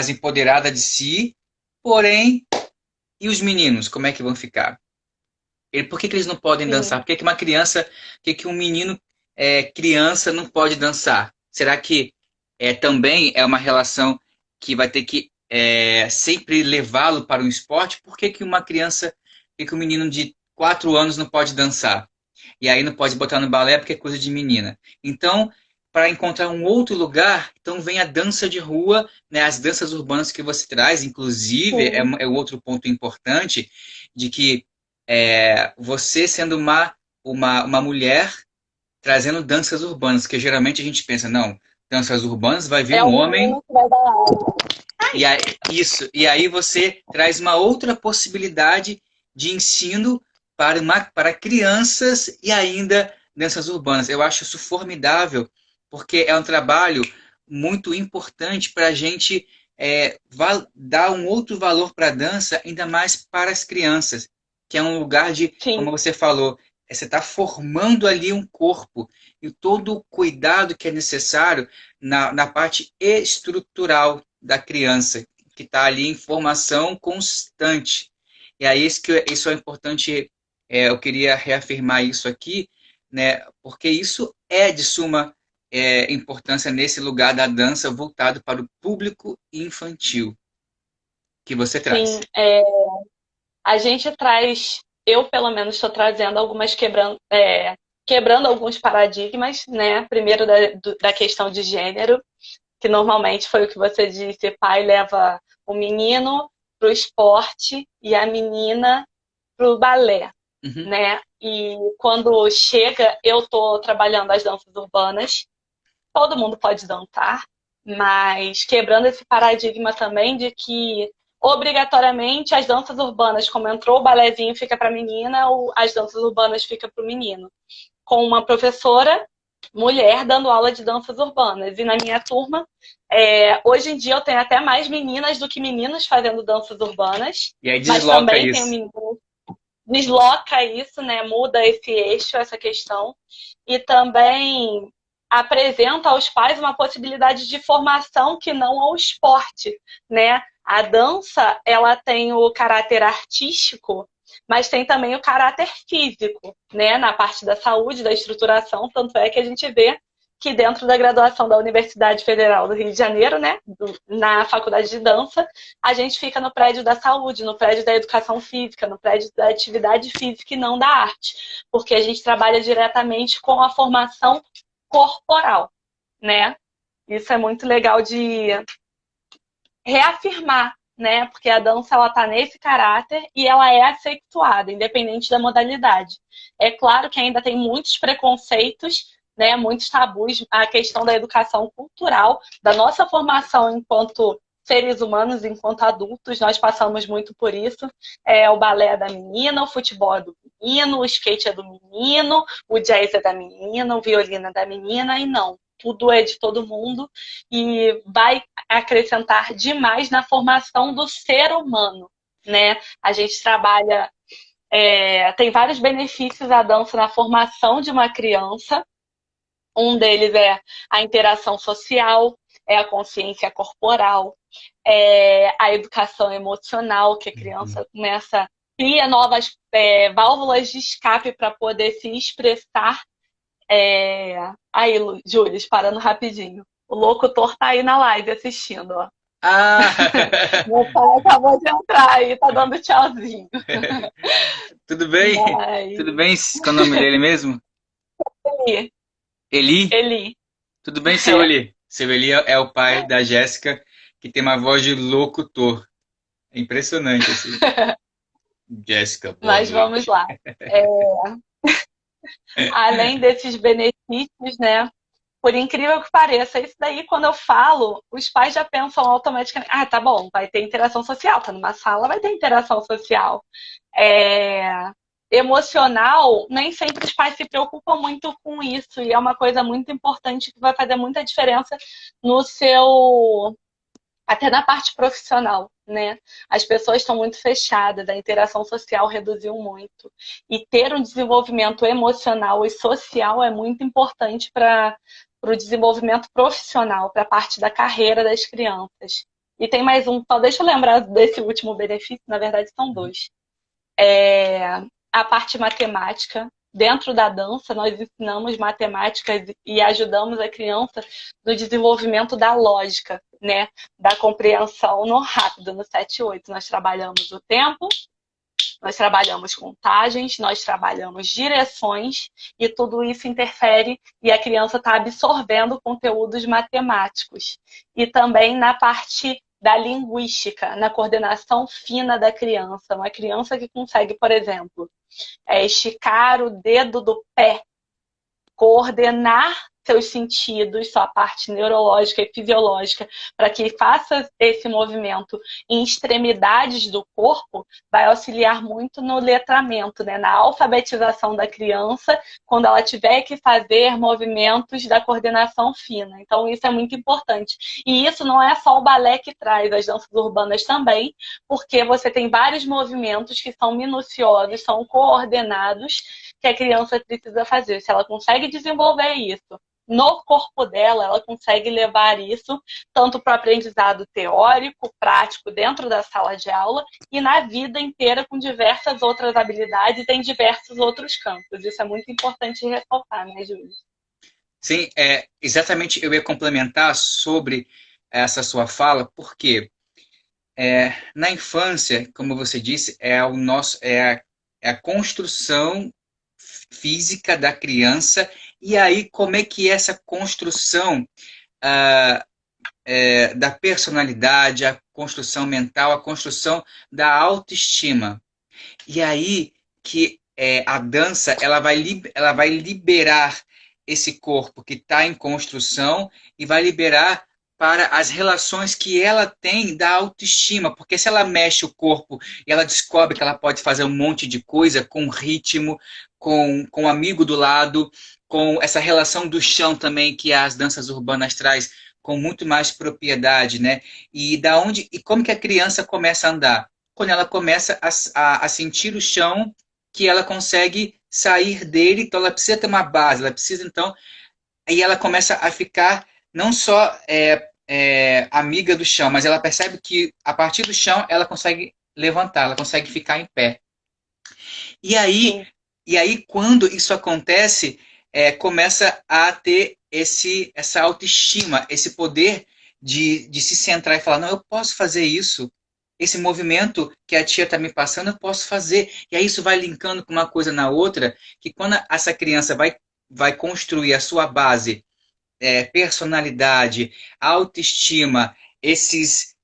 empoderada de si. Porém, e os meninos, como é que vão ficar? Por que eles não podem dançar? Por que uma criança, por que um menino criança não pode dançar? Será que também é uma relação que vai ter que sempre levá-lo para um esporte? Por que uma criança, por que um menino de 4 anos não pode dançar? E aí não pode botar no balé porque é coisa de menina. Então, para encontrar um outro lugar, então vem a dança de rua, né, as danças urbanas que você traz, inclusive, é um outro ponto importante, de que você sendo uma mulher trazendo danças urbanas, que geralmente a gente pensa, não, danças urbanas vai vir um homem... E aí você traz uma outra possibilidade de ensino para crianças e ainda danças urbanas. Eu acho isso formidável, porque é um trabalho muito importante para a gente dar um outro valor para a dança, ainda mais para as crianças, que é um lugar de, como Sim, você falou, você está formando ali um corpo e todo o cuidado que é necessário na parte estrutural da criança, que está ali em formação constante. E aí isso é importante, eu queria reafirmar isso aqui, né, porque isso é de suma importância nesse lugar da dança voltado para o público infantil que você sim. traz. A gente traz, eu pelo menos estou trazendo algumas quebrando alguns paradigmas, né? Primeiro da questão de gênero, que normalmente foi o que você disse, pai leva o menino para o esporte e a menina para o balé, Uhum. né? E quando chega, eu estou trabalhando as danças urbanas, todo mundo pode dançar, mas quebrando esse paradigma também de que obrigatoriamente as danças urbanas, como entrou o balézinho fica para a menina, as danças urbanas fica para o menino. Com uma professora mulher dando aula de danças urbanas. E na minha turma, hoje em dia eu tenho até mais meninas do que meninos fazendo danças urbanas, E aí mas desloca também tenho isso. meninos. Desloca isso, né? Muda esse eixo, essa questão. E também apresenta aos pais uma possibilidade de formação que não ao esporte, né? A dança, ela tem o caráter artístico, mas tem também o caráter físico, né? Na parte da saúde, da estruturação, tanto é que a gente vê que dentro da graduação da Universidade Federal do Rio de Janeiro, né, na Faculdade de Dança, a gente fica no prédio da saúde, no prédio da educação física, no prédio da atividade física e não da arte, porque a gente trabalha diretamente com a formação corporal, né? Isso é muito legal de reafirmar, né? Porque a dança ela tá nesse caráter e ela é assexuada, independente da modalidade. É claro que ainda tem muitos preconceitos, né? Muitos tabus, a questão da educação cultural, da nossa formação enquanto seres humanos, enquanto adultos, nós passamos muito por isso. O balé é da menina, o futebol é do menino, o skate é do menino, o jazz é da menina, o violino é da menina, e não. Tudo é de todo mundo e vai acrescentar demais na formação do ser humano, né? A gente trabalha, tem vários benefícios a dança na formação de uma criança. Um deles é a interação social, é a consciência corporal, é a educação emocional, que a criança cria novas válvulas de escape para poder se expressar. Aí, Júlio, parando rapidinho. O locutor tá aí na live assistindo, ó. Ah, Meu pai acabou de entrar aí, tá dando tchauzinho. tudo bem? Mas Tudo bem? Qual é o nome dele mesmo? Eli, Eli? Eli, Tudo bem, seu Eli? Seu Eli é o pai da Jéssica, que tem uma voz de locutor. É impressionante, assim. Jéssica, boa mas vamos noite. lá. É, além desses benefícios, né? Por incrível que pareça, isso daí, quando eu falo, os pais já pensam automaticamente: ah, tá bom, vai ter interação social, tá numa sala, vai ter interação social. É, emocional, nem sempre os pais se preocupam muito com isso, e é uma coisa muito importante que vai fazer muita diferença no seu, até na parte profissional, né? As pessoas estão muito fechadas, a interação social reduziu muito. E ter um desenvolvimento emocional e social é muito importante para o desenvolvimento profissional, para a parte da carreira das crianças. E tem mais um, só deixa eu lembrar desse último benefício, na verdade são dois. A parte matemática. Dentro da dança, nós ensinamos matemática e ajudamos a criança no desenvolvimento da lógica, né? Da compreensão no rápido, no 7/8. Nós trabalhamos o tempo, nós trabalhamos contagens, nós trabalhamos direções e tudo isso interfere e a criança está absorvendo conteúdos matemáticos. E também na parte da linguística, na coordenação fina da criança. Uma criança que consegue, por exemplo, esticar o dedo do pé, coordenar seus sentidos, sua parte neurológica e fisiológica, para que faça esse movimento em extremidades do corpo, vai auxiliar muito no letramento, né? Na alfabetização da criança, quando ela tiver que fazer movimentos da coordenação fina. Então, isso é muito importante. E isso não é só o balé que traz, as danças urbanas também, porque você tem vários movimentos que são minuciosos, são coordenados, que a criança precisa fazer. Se ela consegue desenvolver isso no corpo dela, ela consegue levar isso tanto para o aprendizado teórico, prático, dentro da sala de aula, e na vida inteira com diversas outras habilidades em diversos outros campos. Isso é muito importante ressaltar, né, Júlio? Sim, exatamente, eu ia complementar sobre essa sua fala, porque na infância, como você disse, é a construção física da criança, e aí como é que essa construção ah, da personalidade, a construção mental, a construção da autoestima. E aí que a dança ela vai liberar esse corpo que está em construção e vai liberar para as relações que ela tem da autoestima, porque se ela mexe o corpo e ela descobre que ela pode fazer um monte de coisa com ritmo, com um amigo do lado, com essa relação do chão também que as danças urbanas traz com muito mais propriedade, né? E como que a criança começa a andar? Quando ela começa a sentir o chão, que ela consegue sair dele, então ela precisa ter uma base, ela precisa então, aí ela começa a ficar não só amiga do chão, mas ela percebe que a partir do chão ela consegue levantar, ela consegue ficar em pé. E aí, Sim. e aí quando isso acontece, começa a ter essa autoestima, esse poder de se centrar e falar, não, eu posso fazer isso, esse movimento que a tia está me passando, eu posso fazer. E aí isso vai linkando com uma coisa na outra, que quando essa criança vai construir a sua base, personalidade, autoestima, esses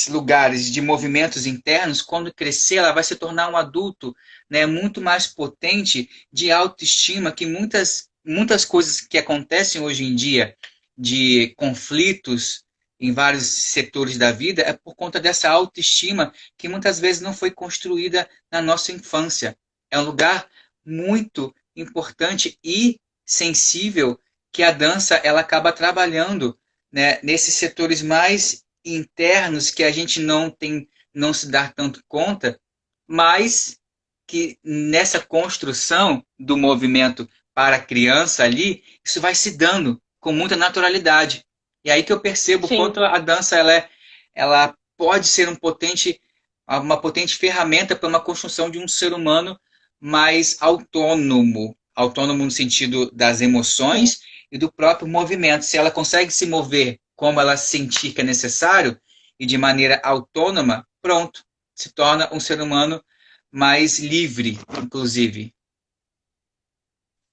lugares de movimentos internos, quando crescer, ela vai se tornar um adulto, né, muito mais potente de autoestima, que muitas coisas que acontecem hoje em dia, de conflitos em vários setores da vida, é por conta dessa autoestima que muitas vezes não foi construída na nossa infância. É um lugar muito importante e sensível que a dança ela acaba trabalhando, né, nesses setores mais internos que a gente não se dá tanto conta, mas que nessa construção do movimento para a criança ali, isso vai se dando com muita naturalidade. E aí que eu percebo o Sim. quanto a dança ela pode ser uma potente ferramenta para uma construção de um ser humano mais autônomo, autônomo no sentido das Sim. emoções e do próprio movimento. Se ela consegue se mover como ela sentir que é necessário e de maneira autônoma, pronto, se torna um ser humano mais livre, inclusive.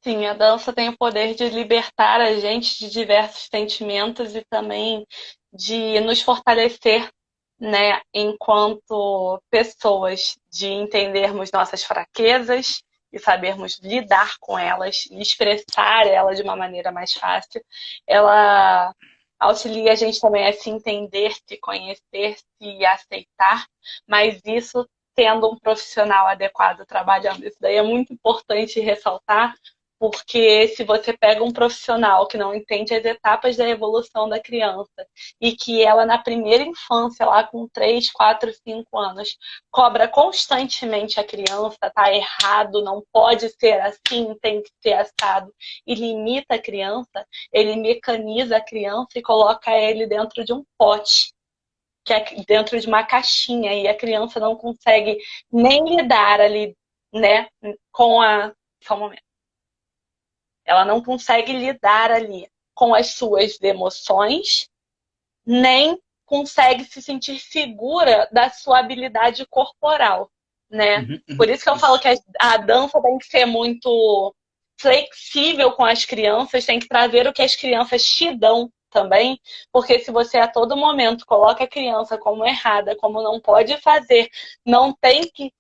Sim, a dança tem o poder de libertar a gente de diversos sentimentos e também de nos fortalecer, né, enquanto pessoas, de entendermos nossas fraquezas e sabermos lidar com elas e expressar elas de uma maneira mais fácil. Ela auxilia a gente também a se entender, se conhecer, se aceitar, mas isso tendo um profissional adequado trabalhando. Isso daí é muito importante ressaltar, porque se você pega um profissional que não entende as etapas da evolução da criança e que ela na primeira infância, lá com 3, 4, 5 anos, cobra constantemente a criança, tá errado, não pode ser assim, tem que ser assado, e limita a criança, ele mecaniza a criança e coloca ele dentro de um pote, que é dentro de uma caixinha, e a criança não consegue nem lidar ali, né, com a... Só um momento. Ela não consegue lidar ali com as suas emoções, nem consegue se sentir segura da sua habilidade corporal, né? Uhum, Por uhum, isso que eu falo isso. que a dança tem que ser muito flexível com as crianças, tem que trazer o que as crianças te dão também, porque se você a todo momento coloca a criança como errada, como não pode fazer, não tem que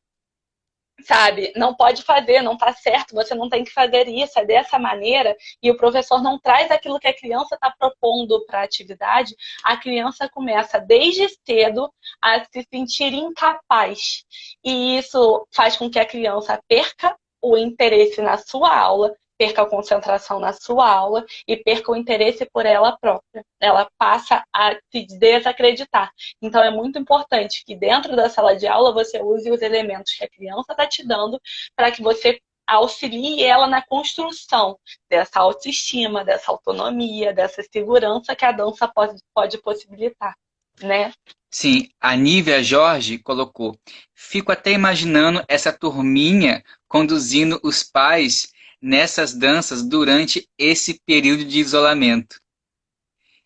sabe? Não pode fazer, não tá certo, você não tem que fazer isso, é dessa maneira, e o professor não traz aquilo que a criança está propondo para a atividade, a criança começa desde cedo a se sentir incapaz. E isso faz com que a criança perca o interesse na sua aula, perca a concentração na sua aula e perca o interesse por ela própria. Ela passa a se desacreditar. Então, é muito importante que dentro da sala de aula você use os elementos que a criança está te dando para que você auxilie ela na construção dessa autoestima, dessa autonomia, dessa segurança que a dança pode possibilitar, né? Sim, a Nívia Jorge colocou: fico até imaginando essa turminha conduzindo os pais nessas danças durante esse período de isolamento.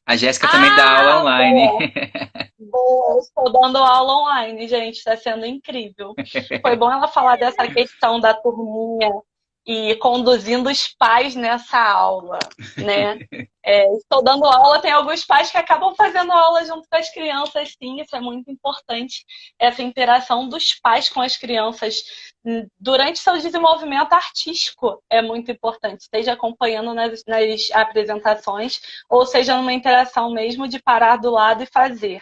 A Jéssica também dá aula Ah, online. boa! Boa, estou dando aula online, gente, está sendo incrível. Foi bom ela falar dessa questão da turminha e conduzindo os pais nessa aula, né? Estou dando aula, tem alguns pais que acabam fazendo aula junto com as crianças, sim, isso é muito importante, essa interação dos pais com as crianças durante seu desenvolvimento artístico é muito importante, seja acompanhando nas apresentações, ou seja numa interação mesmo de parar do lado e fazer.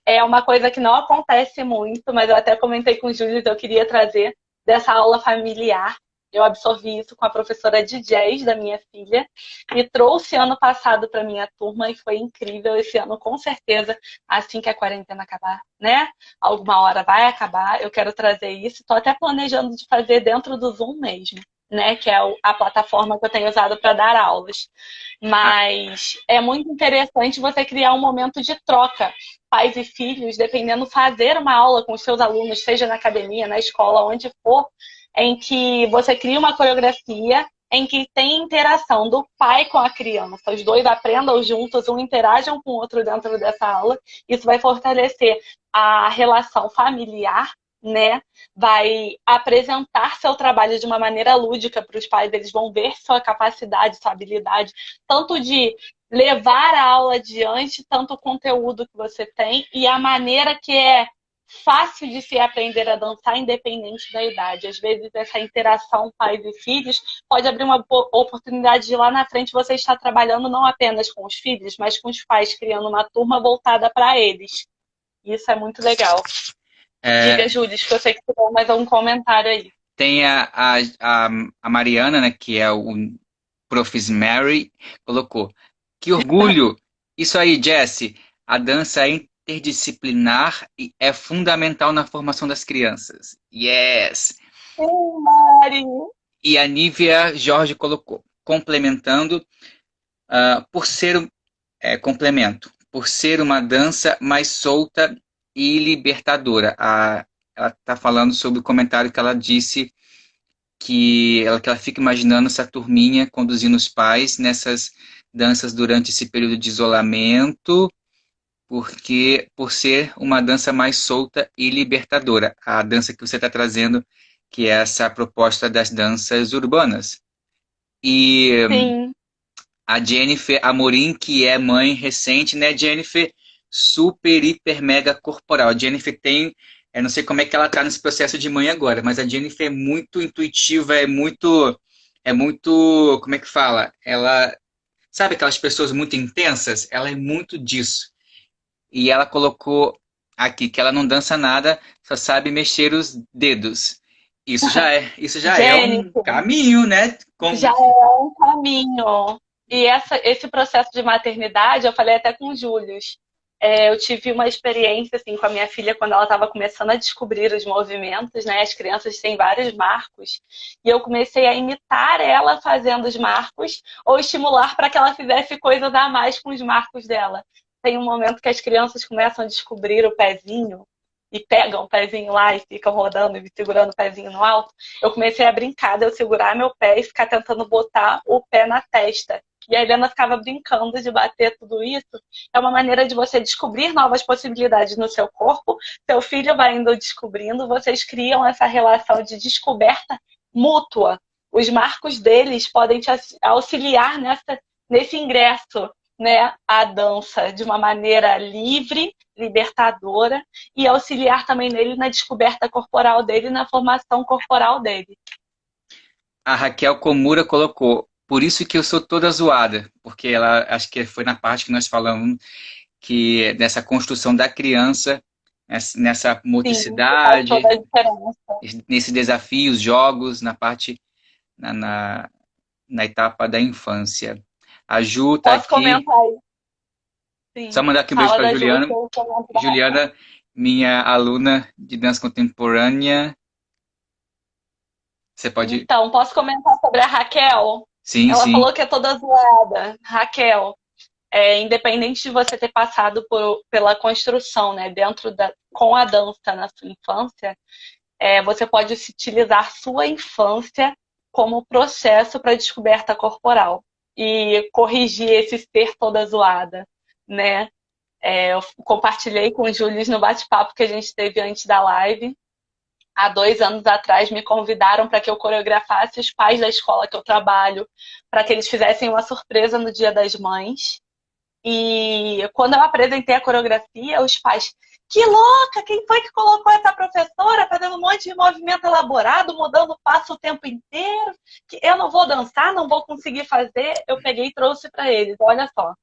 É uma coisa que não acontece muito, mas eu até comentei com o Júlio que eu queria trazer dessa aula familiar. Eu absorvi isso com a professora de jazz da minha filha e trouxe ano passado para minha turma e foi incrível. Esse ano, com certeza, assim que a quarentena acabar, né? Alguma hora vai acabar, eu quero trazer isso. Estou até planejando de fazer dentro do Zoom mesmo, né? Que é a plataforma que eu tenho usado para dar aulas. Ah, Mas é muito interessante você criar um momento de troca pais e filhos, dependendo, fazer uma aula com os seus alunos, seja na academia, na escola, onde for, em que você cria uma coreografia em que tem interação do pai com a criança. Os dois aprendam juntos, um interajam com o outro dentro dessa aula. Isso vai fortalecer a relação familiar, né? Vai apresentar seu trabalho de uma maneira lúdica para os pais. Eles vão ver sua capacidade, sua habilidade, tanto de levar a aula adiante, tanto o conteúdo que você tem e a maneira que é fácil de se aprender a dançar, independente da idade. Às vezes, essa interação pais e filhos pode abrir uma oportunidade de lá na frente você estar trabalhando não apenas com os filhos, mas com os pais, criando uma turma voltada para eles. Isso é muito legal. é, Diga, Júlia, que eu sei que você tem mais algum comentário aí. tem a Mariana, né, que é o Profis Mary, colocou: que orgulho! Isso aí, Jesse. A dança é interdisciplinar e é fundamental na formação das crianças. Yes! Mari! E a Nívia Jorge colocou, complementando, por ser complemento, por ser uma dança mais solta e libertadora. Ela está falando sobre o comentário que ela disse que ela fica imaginando essa turminha conduzindo os pais nessas danças durante esse período de isolamento, porque por ser uma dança mais solta e libertadora, a dança que você está trazendo, que é essa proposta das danças urbanas. E Sim. a Jennifer Amorim, que é mãe recente, né, Jennifer? Super, hiper, mega corporal. A Jennifer tem, eu não sei como é que ela tá nesse processo de mãe agora, mas a Jennifer é muito intuitiva, é muito, como é que fala? Ela, sabe aquelas pessoas muito intensas? Ela é muito disso. E ela colocou aqui que ela não dança nada, só sabe mexer os dedos. Isso já é um Jennifer, caminho, né? já é um caminho. E esse processo de maternidade, eu falei até com o Júlio. Eu tive uma experiência assim com a minha filha quando ela estava começando a descobrir os movimentos, né? As crianças têm vários marcos e eu comecei a imitar ela fazendo os marcos ou estimular para que ela fizesse coisas a mais com os marcos dela. Tem um momento que as crianças começam a descobrir o pezinho e pegam o pezinho lá e ficam rodando e segurando o pezinho no alto. Eu comecei a brincar de eu segurar meu pé e ficar tentando botar o pé na testa. E a Helena ficava brincando de bater tudo isso. É uma maneira de você descobrir novas possibilidades no seu corpo. Seu filho vai indo descobrindo. Vocês criam essa relação de descoberta mútua. Os marcos deles podem te auxiliar nesse ingresso né, a dança de uma maneira livre, libertadora, e auxiliar também nele na descoberta corporal dele, na formação corporal dele. A Raquel Komura colocou, por isso que eu sou toda zoada, porque ela, acho que foi na parte que nós falamos que dessa construção da criança, nessa Sim, faz toda motricidade, a diferença. nesses desafios, jogos, na parte, na, na, na etapa da infância. A Ju está Posso aqui. comentar aí? Só Sim. mandar aqui um beijo Fala para da Ju, Juliana. que eu comento da Raquel. Juliana, minha aluna de dança contemporânea. Você pode. Então, posso comentar sobre a Raquel? Sim, Ela sim. falou que é toda zoada. Raquel, independente de você ter passado pela construção, né, com a dança na sua infância, você pode se utilizar sua infância como processo para descoberta corporal e corrigir esse ser toda zoada, né? Eu compartilhei com o Júlio no bate-papo que a gente teve antes da live. Há 2 anos atrás, me convidaram para que eu coreografasse os pais da escola que eu trabalho, para que eles fizessem uma surpresa no Dia das Mães. E quando eu apresentei a coreografia, os pais, que louca, quem foi que colocou essa professora fazendo um monte de movimento elaborado, mudando o passo o tempo inteiro? Que eu não vou dançar, não vou conseguir fazer. Eu peguei e trouxe para eles. Olha só,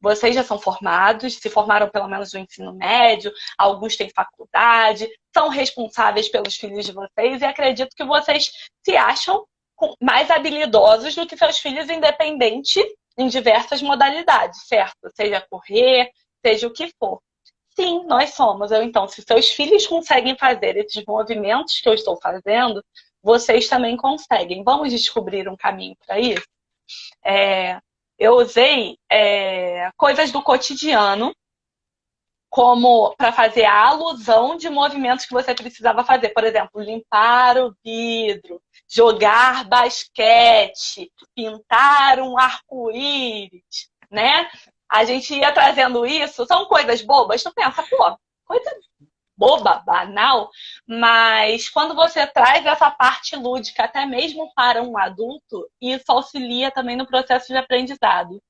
vocês já são formados, se formaram pelo menos no ensino médio, alguns têm faculdade, são responsáveis pelos filhos de vocês e acredito que vocês se acham mais habilidosos do que seus filhos, independente em diversas modalidades, certo? Seja correr, seja o que for. Sim, nós somos. Então, se seus filhos conseguem fazer esses movimentos que eu estou fazendo, vocês também conseguem. Vamos descobrir um caminho para isso? Eu usei coisas do cotidiano como para fazer a alusão de movimentos que você precisava fazer. Por exemplo, limpar o vidro, jogar basquete, pintar um arco-íris, né? A gente ia trazendo isso, são coisas bobas, tu pensa, pô, coisa boba, banal, mas quando você traz essa parte lúdica, até mesmo para um adulto, isso auxilia também no processo de aprendizado.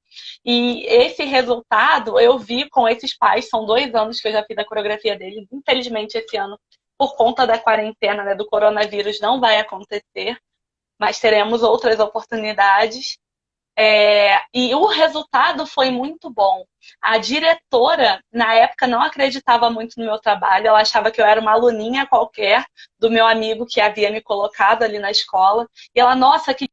E esse resultado eu vi com esses pais, são 2 anos que eu já fiz a coreografia deles, infelizmente esse ano, por conta da quarentena, né, do coronavírus, não vai acontecer, mas teremos outras oportunidades. E o resultado foi muito bom. A diretora, na época, não acreditava muito no meu trabalho, ela achava que eu era uma aluninha qualquer do meu amigo que havia me colocado ali na escola. E ela, nossa, que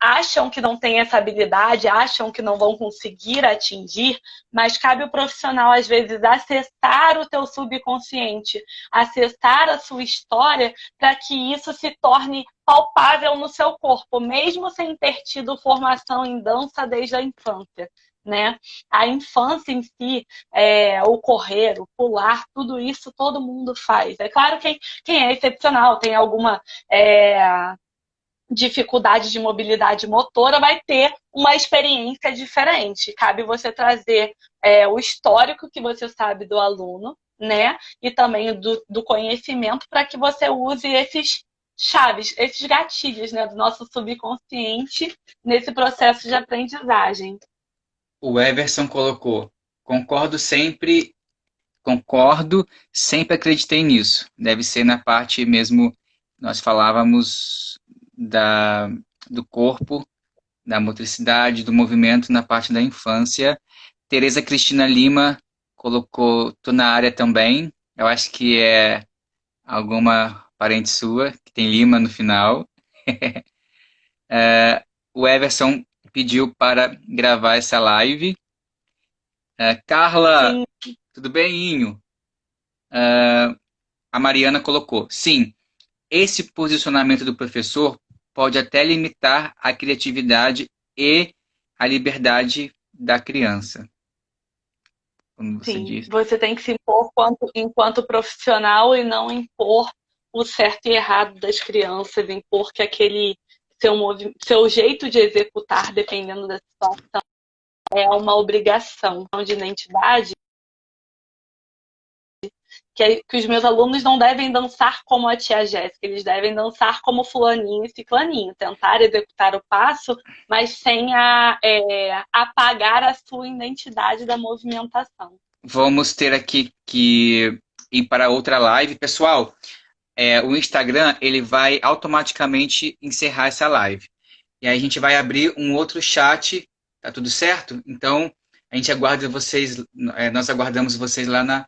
acham que não têm essa habilidade, acham que não vão conseguir atingir, mas cabe o profissional, às vezes, acessar o teu subconsciente, acessar a sua história para que isso se torne palpável no seu corpo, mesmo sem ter tido formação em dança desde a infância. Né? A infância em si, o correr, o pular, tudo isso todo mundo faz. É claro que quem é excepcional, tem alguma dificuldade de mobilidade motora, vai ter uma experiência diferente. Cabe você trazer o histórico que você sabe do aluno, né? E também do conhecimento para que você use esses chaves, esses gatilhos, né, do nosso subconsciente nesse processo de aprendizagem. O Everson colocou: concordo, sempre acreditei nisso. Deve ser na parte mesmo, nós falávamos da, do corpo, da motricidade, do movimento na parte da infância. Tereza Cristina Lima colocou: tô na área também. Eu acho que é alguma parente sua, que tem Lima no final. O Everson pediu para gravar essa live. Carla, Sim, tudo bem, Inho? A Mariana colocou: sim, esse posicionamento do professor pode até limitar a criatividade e a liberdade da criança, como você sim. disse. Você tem que se impor enquanto profissional e não impor o certo e errado das crianças, impor que aquele seu jeito de executar, dependendo da situação, é uma obrigação de identidade, que os meus alunos não devem dançar como a tia Jéssica, eles devem dançar como fulaninho e ciclaninho, tentar executar o passo, mas sem apagar a sua identidade da movimentação. Vamos ter aqui que ir para outra live. Pessoal, o Instagram ele vai automaticamente encerrar essa live. E aí a gente vai abrir um outro chat, tá tudo certo? Então, a gente aguarda vocês, nós aguardamos vocês lá